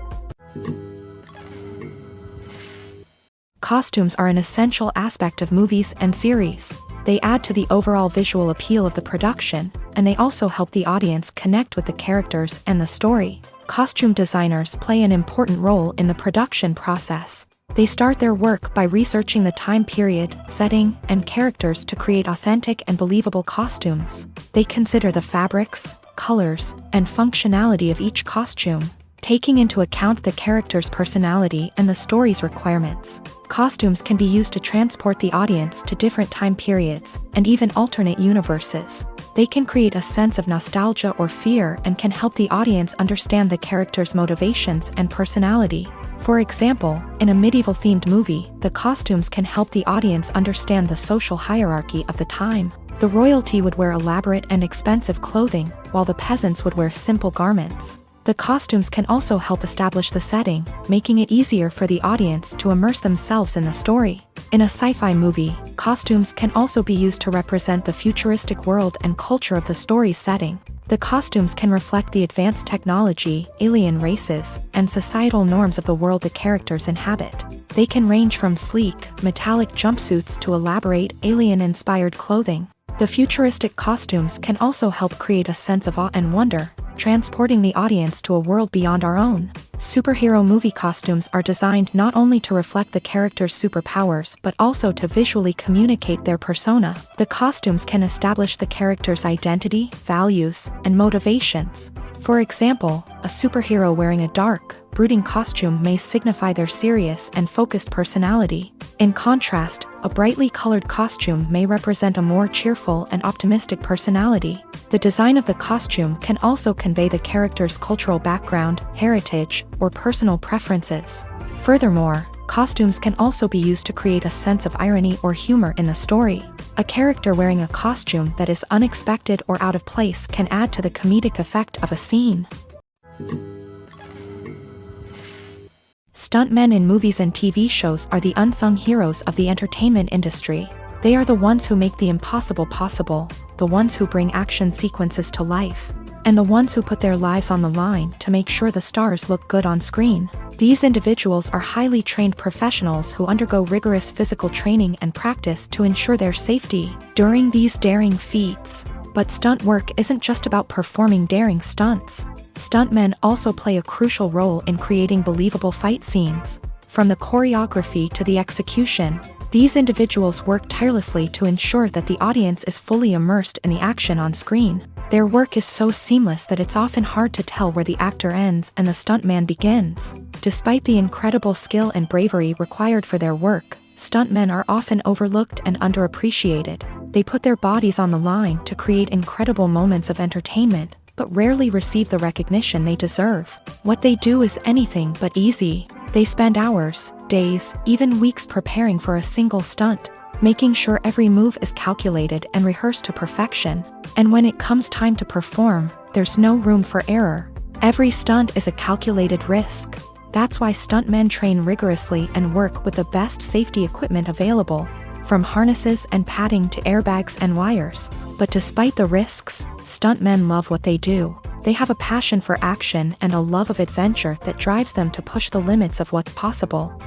Costumes are an essential aspect of movies and series. They add to the overall visual appeal of the production, and they also help the audience connect with the characters and the story. Costume designers play an important role in the production process. They start their work by researching the time period, setting, and characters to create authentic and believable costumes. They consider the fabrics, colors, and functionality of each costume, taking into account the character's personality and the story's requirements. Costumes can be used to transport the audience to different time periods and even alternate universes. They can create a sense of nostalgia or fear and can help the audience understand the character's motivations and personality. For example, in a medieval-themed movie, the costumes can help the audience understand the social hierarchy of the time. The royalty would wear elaborate and expensive clothing, while the peasants would wear simple garments. The costumes can also help establish the setting, making it easier for the audience to immerse themselves in the story. In a sci-fi movie, costumes can also be used to represent the futuristic world and culture of the story's setting. The costumes can reflect the advanced technology, alien races, and societal norms of the world the characters inhabit. They can range from sleek, metallic jumpsuits to elaborate, alien-inspired clothing. The futuristic costumes can also help create a sense of awe and wonder, transporting the audience to a world beyond our own. Superhero movie costumes are designed not only to reflect the character's superpowers but also to visually communicate their persona. The costumes can establish the character's identity, values, and motivations. For example, a superhero wearing a dark, brooding costume may signify their serious and focused personality. In contrast, a brightly colored costume may represent a more cheerful and optimistic personality. The design of the costume can also convey the character's cultural background, heritage, or personal preferences. Furthermore, costumes can also be used to create a sense of irony or humor in the story. A character wearing a costume that is unexpected or out of place can add to the comedic effect of a scene. Stuntmen in movies and TV shows are the unsung heroes of the entertainment industry. They are the ones who make the impossible possible, the ones who bring action sequences to life, and the ones who put their lives on the line to make sure the stars look good on screen. These individuals are highly trained professionals who undergo rigorous physical training and practice to ensure their safety during these daring feats. But stunt work isn't just about performing daring stunts. Stuntmen also play a crucial role in creating believable fight scenes. From the choreography to the execution, these individuals work tirelessly to ensure that the audience is fully immersed in the action on screen. Their work is so seamless that it's often hard to tell where the actor ends and the stuntman begins. Despite the incredible skill and bravery required for their work, stuntmen are often overlooked and underappreciated. They put their bodies on the line to create incredible moments of entertainment, but rarely receive the recognition they deserve. What they do is anything but easy. They spend hours, days, even weeks preparing for a single stunt. making sure every move is calculated and rehearsed to perfection. And when it comes time to perform, there's no room for error. Every stunt is a calculated risk. That's why stuntmen train rigorously and work with the best safety equipment available, from harnesses and padding to airbags and wires. But despite the risks, stuntmen love what they do. They have a passion for action and a love of adventure that drives them to push the limits of what's possible.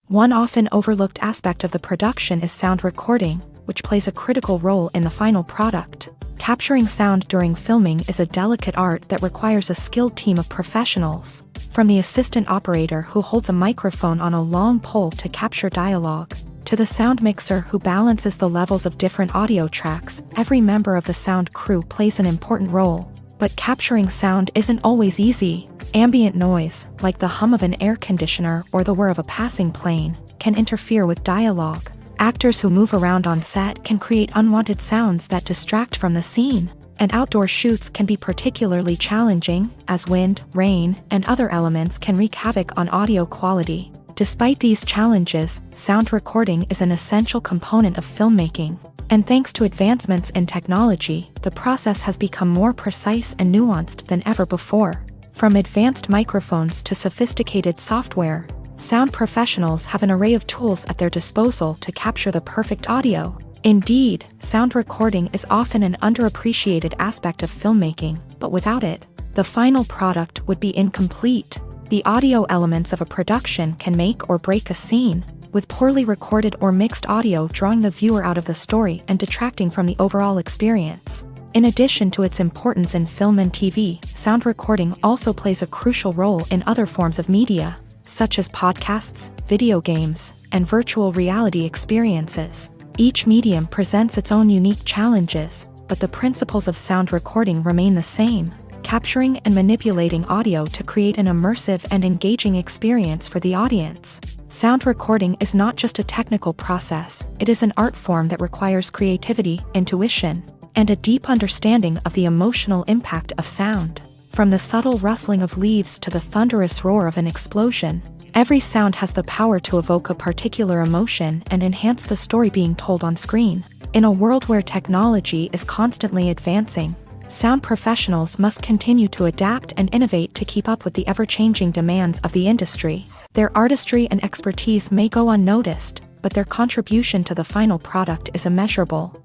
One often overlooked aspect of the production is sound recording, which plays a critical role in the final product. Capturing sound during filming is a delicate art that requires a skilled team of professionals. From the assistant operator who holds a microphone on a long pole to capture dialogue, to the sound mixer who balances the levels of different audio tracks, every member of the sound crew plays an important role. But capturing sound isn't always easy. Ambient noise, like the hum of an air conditioner or the whir of a passing plane, can interfere with dialogue. Actors who move around on set can create unwanted sounds that distract from the scene. And outdoor shoots can be particularly challenging, as wind, rain, and other elements can wreak havoc on audio quality. Despite these challenges, sound recording is an essential component of filmmaking. And thanks to advancements in technology, the process has become more precise and nuanced than ever before. From advanced microphones to sophisticated software, sound professionals have an array of tools at their disposal to capture the perfect audio. Indeed, sound recording is often an underappreciated aspect of filmmaking, but without it, the final product would be incomplete. The audio elements of a production can make or break a scene, with poorly recorded or mixed audio drawing the viewer out of the story and detracting from the overall experience. In addition to its importance in film and TV, sound recording also plays a crucial role in other forms of media, such as podcasts, video games, and virtual reality experiences. Each medium presents its own unique challenges, but the principles of sound recording remain the same: capturing and manipulating audio to create an immersive and engaging experience for the audience. Sound recording is not just a technical process, it is an art form that requires creativity, intuition, and a deep understanding of the emotional impact of sound. From the subtle rustling of leaves to the thunderous roar of an explosion, every sound has the power to evoke a particular emotion and enhance the story being told on screen. In a world where technology is constantly advancing, sound professionals must continue to adapt and innovate to keep up with the ever-changing demands of the industry. Their artistry and expertise may go unnoticed, but their contribution to the final product is immeasurable.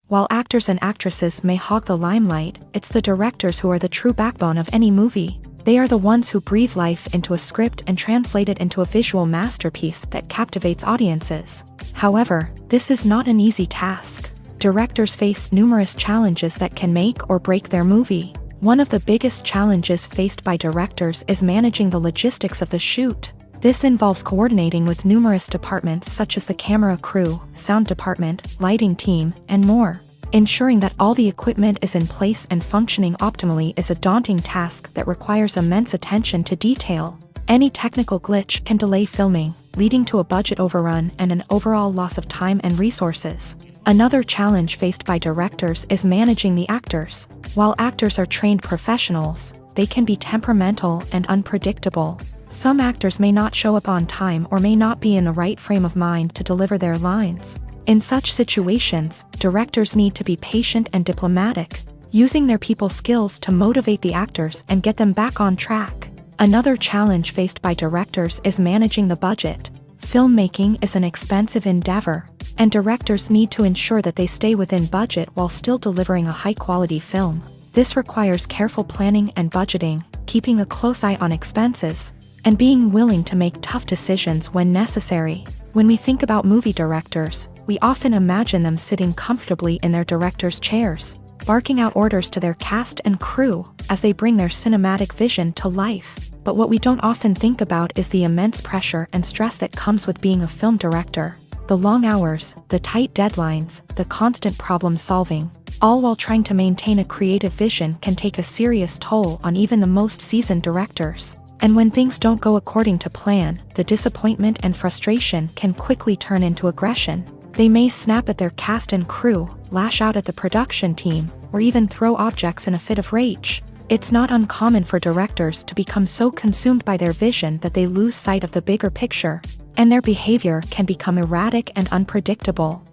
While actors and actresses may hog the limelight, it's the directors who are the true backbone of any movie. They are the ones who breathe life into a script and translate it into a visual masterpiece that captivates audiences. However, this is not an easy task. Directors face numerous challenges that can make or break their movie. One of the biggest challenges faced by directors is managing the logistics of the shoot. This involves coordinating with numerous departments such as the camera crew, sound department, lighting team, and more. Ensuring that all the equipment is in place and functioning optimally is a daunting task that requires immense attention to detail. Any technical glitch can delay filming, leading to a budget overrun and an overall loss of time and resources. Another challenge faced by directors is managing the actors. While actors are trained professionals, they can be temperamental and unpredictable. Some actors may not show up on time or may not be in the right frame of mind to deliver their lines. In such situations, directors need to be patient and diplomatic, using their people skills to motivate the actors and get them back on track. Another challenge faced by directors is managing the budget. Filmmaking is an expensive endeavor, and directors need to ensure that they stay within budget while still delivering a high-quality film. This requires careful planning and budgeting, keeping a close eye on expenses, and being willing to make tough decisions when necessary. When we think about movie directors, we often imagine them sitting comfortably in their director's chairs, barking out orders to their cast and crew as they bring their cinematic vision to life. But what we don't often think about is the immense pressure and stress that comes with being a film director. The long hours, the tight deadlines, the constant problem solving, all while trying to maintain a creative vision can take a serious toll on even the most seasoned directors. And when things don't go according to plan, the disappointment and frustration can quickly turn into aggression. They may snap at their cast and crew, lash out at the production team, or even throw objects in a fit of rage. It's not uncommon for directors to become so consumed by their vision that they lose sight of the bigger picture, and their behavior can become erratic and unpredictable.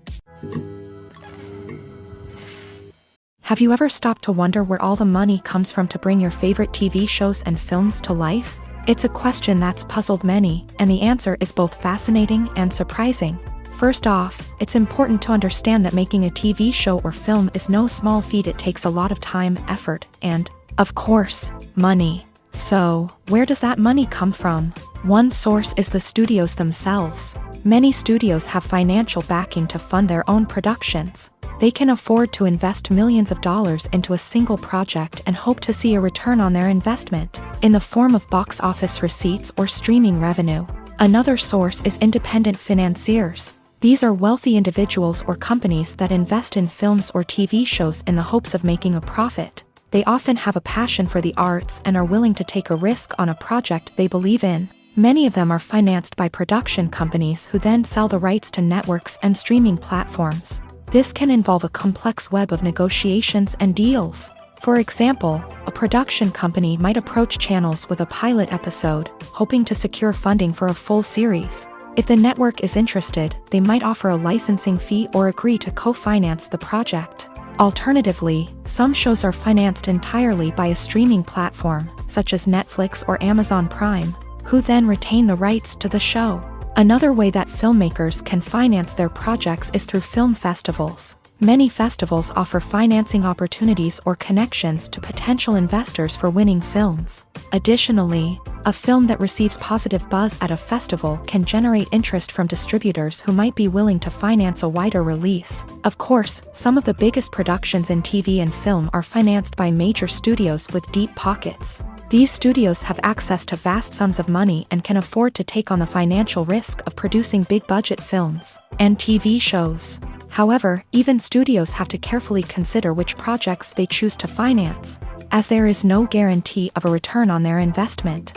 Have you ever stopped to wonder where all the money comes from to bring your favorite TV shows and films to life? It's a question that's puzzled many, and the answer is both fascinating and surprising. First off, it's important to understand that making a TV show or film is no small feat. It takes a lot of time, effort, and, of course, money. So, where does that money come from? One source is the studios themselves. Many studios have financial backing to fund their own productions. They can afford to invest millions of dollars into a single project and hope to see a return on their investment, in the form of box office receipts or streaming revenue. Another source is independent financiers. These are wealthy individuals or companies that invest in films or TV shows in the hopes of making a profit. They often have a passion for the arts and are willing to take a risk on a project they believe in. Many of them are financed by production companies who then sell the rights to networks and streaming platforms. This can involve a complex web of negotiations and deals. For example, a production company might approach channels with a pilot episode, hoping to secure funding for a full series. If the network is interested, they might offer a licensing fee or agree to co-finance the project. Alternatively, some shows are financed entirely by a streaming platform, such as Netflix or Amazon Prime, who then retain the rights to the show. Another way that filmmakers can finance their projects is through film festivals. Many festivals offer financing opportunities or connections to potential investors for winning films. Additionally, a film that receives positive buzz at a festival can generate interest from distributors who might be willing to finance a wider release. Of course, some of the biggest productions in TV and film are financed by major studios with deep pockets. These studios have access to vast sums of money and can afford to take on the financial risk of producing big-budget films and TV shows. However, even studios have to carefully consider which projects they choose to finance, as there is no guarantee of a return on their investment.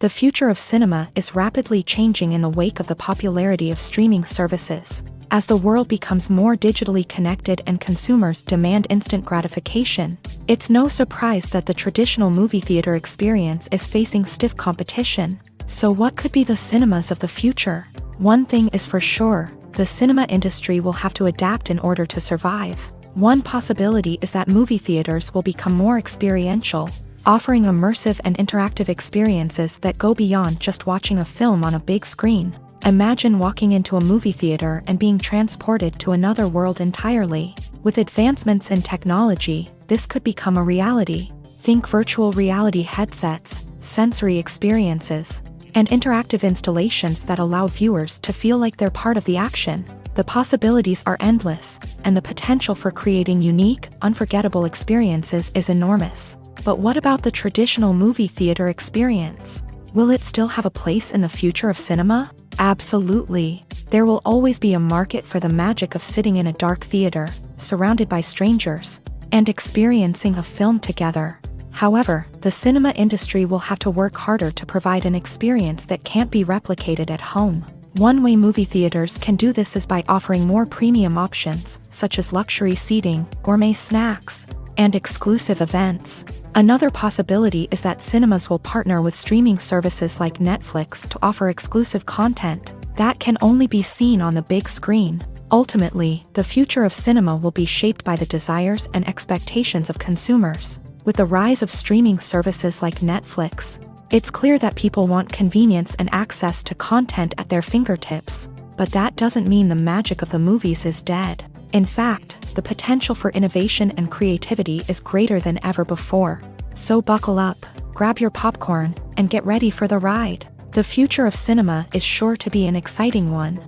The future of cinema is rapidly changing in the wake of the popularity of streaming services. As the world becomes more digitally connected and consumers demand instant gratification, it's no surprise that the traditional movie theater experience is facing stiff competition. So what could be the cinemas of the future? One thing is for sure, the cinema industry will have to adapt in order to survive. One possibility is that movie theaters will become more experiential, offering immersive and interactive experiences that go beyond just watching a film on a big screen. Imagine walking into a movie theater and being transported to another world entirely. With advancements in technology, this could become a reality. Think virtual reality headsets, sensory experiences, and interactive installations that allow viewers to feel like they're part of the action. The possibilities are endless, and the potential for creating unique, unforgettable experiences is enormous. But what about the traditional movie theater experience? Will it still have a place in the future of cinema? Absolutely. There will always be a market for the magic of sitting in a dark theater, surrounded by strangers, and experiencing a film together. However, the cinema industry will have to work harder to provide an experience that can't be replicated at home. One way movie theaters can do this is by offering more premium options, such as luxury seating, gourmet snacks, and exclusive events. Another possibility is that cinemas will partner with streaming services like Netflix to offer exclusive content that can only be seen on the big screen. Ultimately, the future of cinema will be shaped by the desires and expectations of consumers. With the rise of streaming services like Netflix, it's clear that people want convenience and access to content at their fingertips. But that doesn't mean the magic of the movies is dead. In fact, the potential for innovation and creativity is greater than ever before. So buckle up, grab your popcorn, and get ready for the ride. The future of cinema is sure to be an exciting one.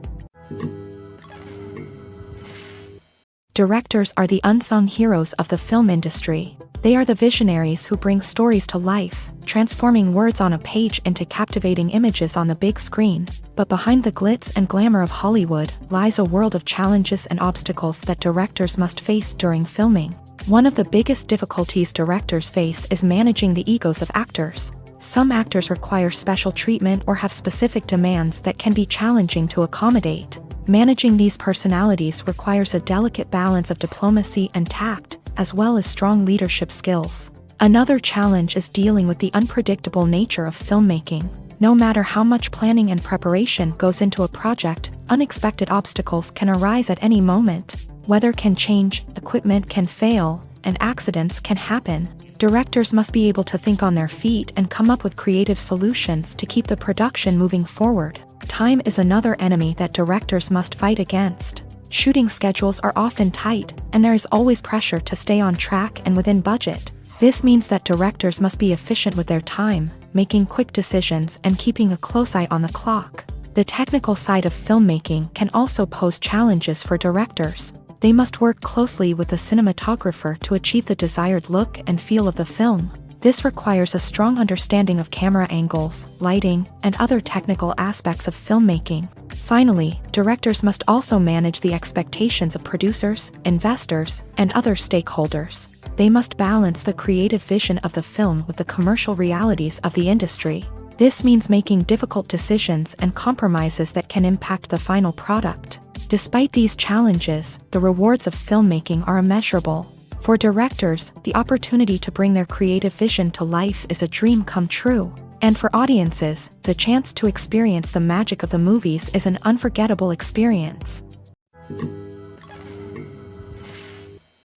Directors are the unsung heroes of the film industry. They are the visionaries who bring stories to life, transforming words on a page into captivating images on the big screen. But behind the glitz and glamour of Hollywood lies a world of challenges and obstacles that directors must face during filming. One of the biggest difficulties directors face is managing the egos of actors. Some actors require special treatment or have specific demands that can be challenging to accommodate. Managing these personalities requires a delicate balance of diplomacy and tact, as well as strong leadership skills. Another challenge is dealing with the unpredictable nature of filmmaking. No matter how much planning and preparation goes into a project, unexpected obstacles can arise at any moment. Weather can change, equipment can fail, and accidents can happen. Directors must be able to think on their feet and come up with creative solutions to keep the production moving forward. Time is another enemy that directors must fight against. Shooting schedules are often tight, and there is always pressure to stay on track and within budget. This means that directors must be efficient with their time, making quick decisions and keeping a close eye on the clock. The technical side of filmmaking can also pose challenges for directors. They must work closely with the cinematographer to achieve the desired look and feel of the film. This requires a strong understanding of camera angles, lighting, and other technical aspects of filmmaking. Finally, directors must also manage the expectations of producers, investors, and other stakeholders. They must balance the creative vision of the film with the commercial realities of the industry. This means making difficult decisions and compromises that can impact the final product. Despite these challenges, the rewards of filmmaking are immeasurable. For directors, the opportunity to bring their creative vision to life is a dream come true. And for audiences, the chance to experience the magic of the movies is an unforgettable experience.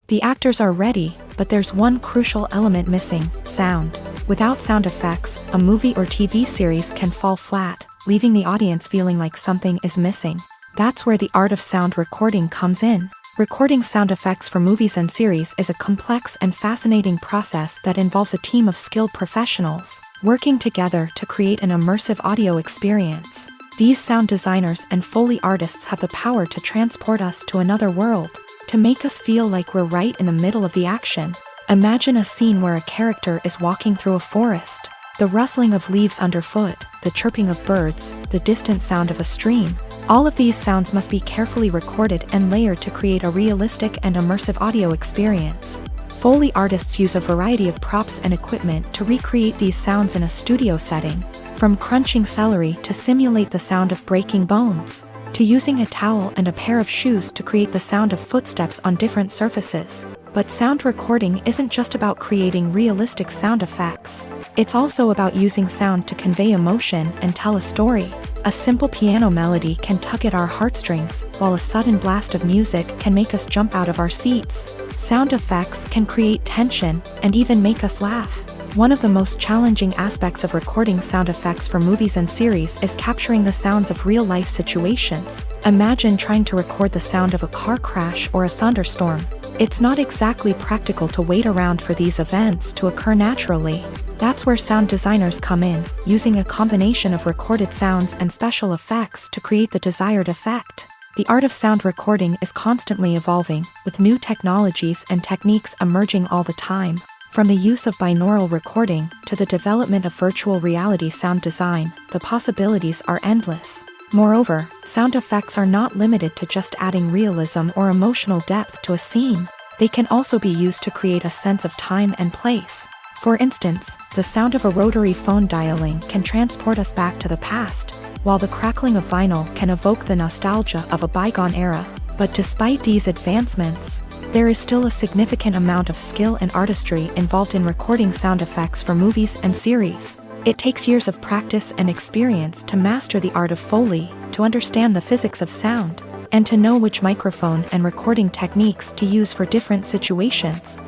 The actors are ready, but there's one crucial element missing: sound. Without sound effects, a movie or TV series can fall flat, leaving the audience feeling like something is missing. That's where the art of sound recording comes in. Recording sound effects for movies and series is a complex and fascinating process that involves a team of skilled professionals working together to create an immersive audio experience. These sound designers and Foley artists have the power to transport us to another world, to make us feel like we're right in the middle of the action. Imagine a scene where a character is walking through a forest. The rustling of leaves underfoot, the chirping of birds, the distant sound of a stream. All of these sounds must be carefully recorded and layered to create a realistic and immersive audio experience. Foley artists use a variety of props and equipment to recreate these sounds in a studio setting, from crunching celery to simulate the sound of breaking bones, to using a towel and a pair of shoes to create the sound of footsteps on different surfaces. But sound recording isn't just about creating realistic sound effects. It's also about using sound to convey emotion and tell a story. A simple piano melody can tug at our heartstrings, while a sudden blast of music can make us jump out of our seats. Sound effects can create tension and even make us laugh. One of the most challenging aspects of recording sound effects for movies and series is capturing the sounds of real-life situations. Imagine trying to record the sound of a car crash or a thunderstorm. It's not exactly practical to wait around for these events to occur naturally. That's where sound designers come in, using a combination of recorded sounds and special effects to create the desired effect. The art of sound recording is constantly evolving, with new technologies and techniques emerging all the time. From the use of binaural recording to the development of virtual reality sound design, the possibilities are endless. Moreover, sound effects are not limited to just adding realism or emotional depth to a scene. They can also be used to create a sense of time and place. For instance, the sound of a rotary phone dialing can transport us back to the past, while the crackling of vinyl can evoke the nostalgia of a bygone era. But despite these advancements, there is still a significant amount of skill and artistry involved in recording sound effects for movies and series. It takes years of practice and experience to master the art of Foley, to understand the physics of sound, and to know which microphone and recording techniques to use for different situations.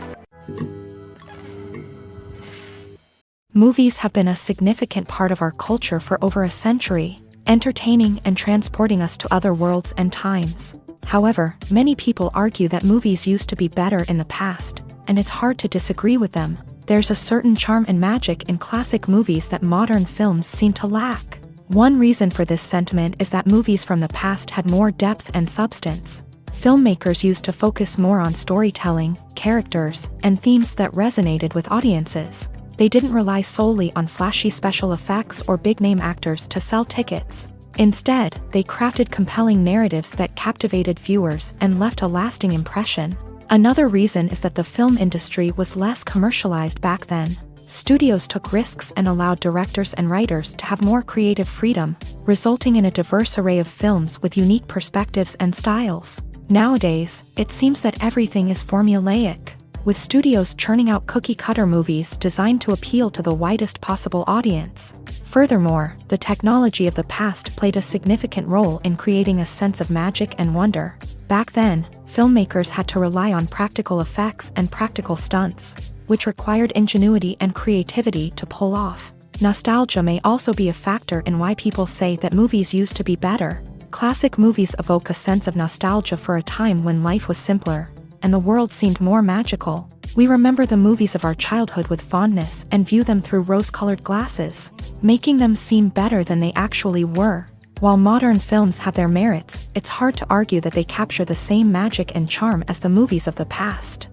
Movies have been a significant part of our culture for over a century, entertaining and transporting us to other worlds and times. However, many people argue that movies used to be better in the past, and it's hard to disagree with them. There's a certain charm and magic in classic movies that modern films seem to lack. One reason for this sentiment is that movies from the past had more depth and substance. Filmmakers used to focus more on storytelling, characters, and themes that resonated with audiences. They didn't rely solely on flashy special effects or big-name actors to sell tickets. Instead, they crafted compelling narratives that captivated viewers and left a lasting impression. Another reason is that the film industry was less commercialized back then. Studios took risks and allowed directors and writers to have more creative freedom, resulting in a diverse array of films with unique perspectives and styles. Nowadays, it seems that everything is formulaic. with studios churning out cookie-cutter movies designed to appeal to the widest possible audience. Furthermore, the technology of the past played a significant role in creating a sense of magic and wonder. Back then, filmmakers had to rely on practical effects and practical stunts, which required ingenuity and creativity to pull off. Nostalgia may also be a factor in why people say that movies used to be better. Classic movies evoke a sense of nostalgia for a time when life was simpler, and the world seemed more magical. We remember the movies of our childhood with fondness and view them through rose-colored glasses, making them seem better than they actually were. While modern films have their merits, it's hard to argue that they capture the same magic and charm as the movies of the past.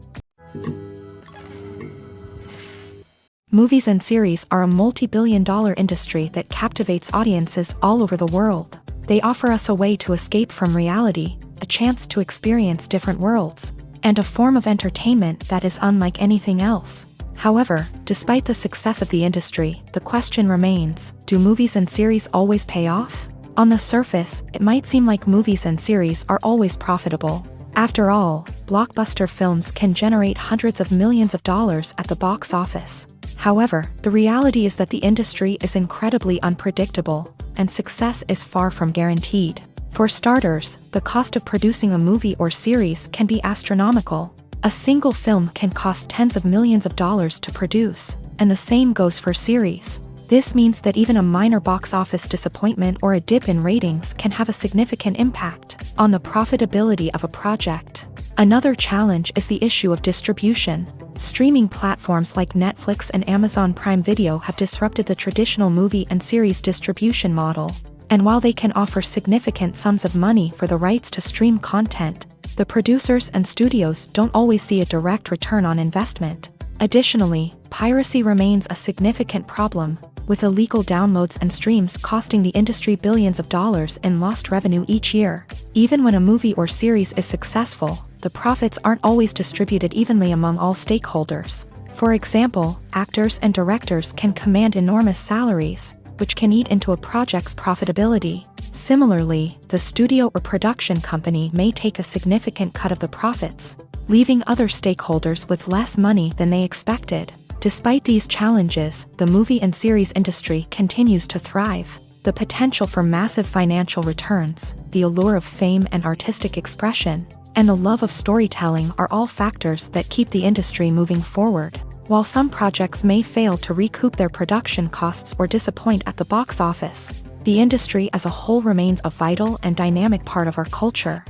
Movies and series are a multi-billion-dollar industry that captivates audiences all over the world. They offer us a way to escape from reality, a chance to experience different worlds, and a form of entertainment that is unlike anything else. However, despite the success of the industry, the question remains, do movies and series always pay off? On the surface, it might seem like movies and series are always profitable. After all, blockbuster films can generate hundreds of millions of dollars at the box office. However, the reality is that the industry is incredibly unpredictable, and success is far from guaranteed. For starters, the cost of producing a movie or series can be astronomical. A single film can cost tens of millions of dollars to produce, and the same goes for series. This means that even a minor box office disappointment or a dip in ratings can have a significant impact on the profitability of a project. Another challenge is the issue of distribution. Streaming platforms like Netflix and Amazon Prime Video have disrupted the traditional movie and series distribution model. And while they can offer significant sums of money for the rights to stream content, the producers and studios don't always see a direct return on investment. Additionally, piracy remains a significant problem, with illegal downloads and streams costing the industry billions of dollars in lost revenue each year. Even when a movie or series is successful, the profits aren't always distributed evenly among all stakeholders. For example, actors and directors can command enormous salaries, which can eat into a project's profitability. Similarly, the studio or production company may take a significant cut of the profits, leaving other stakeholders with less money than they expected. Despite these challenges, the movie and series industry continues to thrive. The potential for massive financial returns, the allure of fame and artistic expression, and the love of storytelling are all factors that keep the industry moving forward. While some projects may fail to recoup their production costs or disappoint at the box office, the industry as a whole remains a vital and dynamic part of our culture.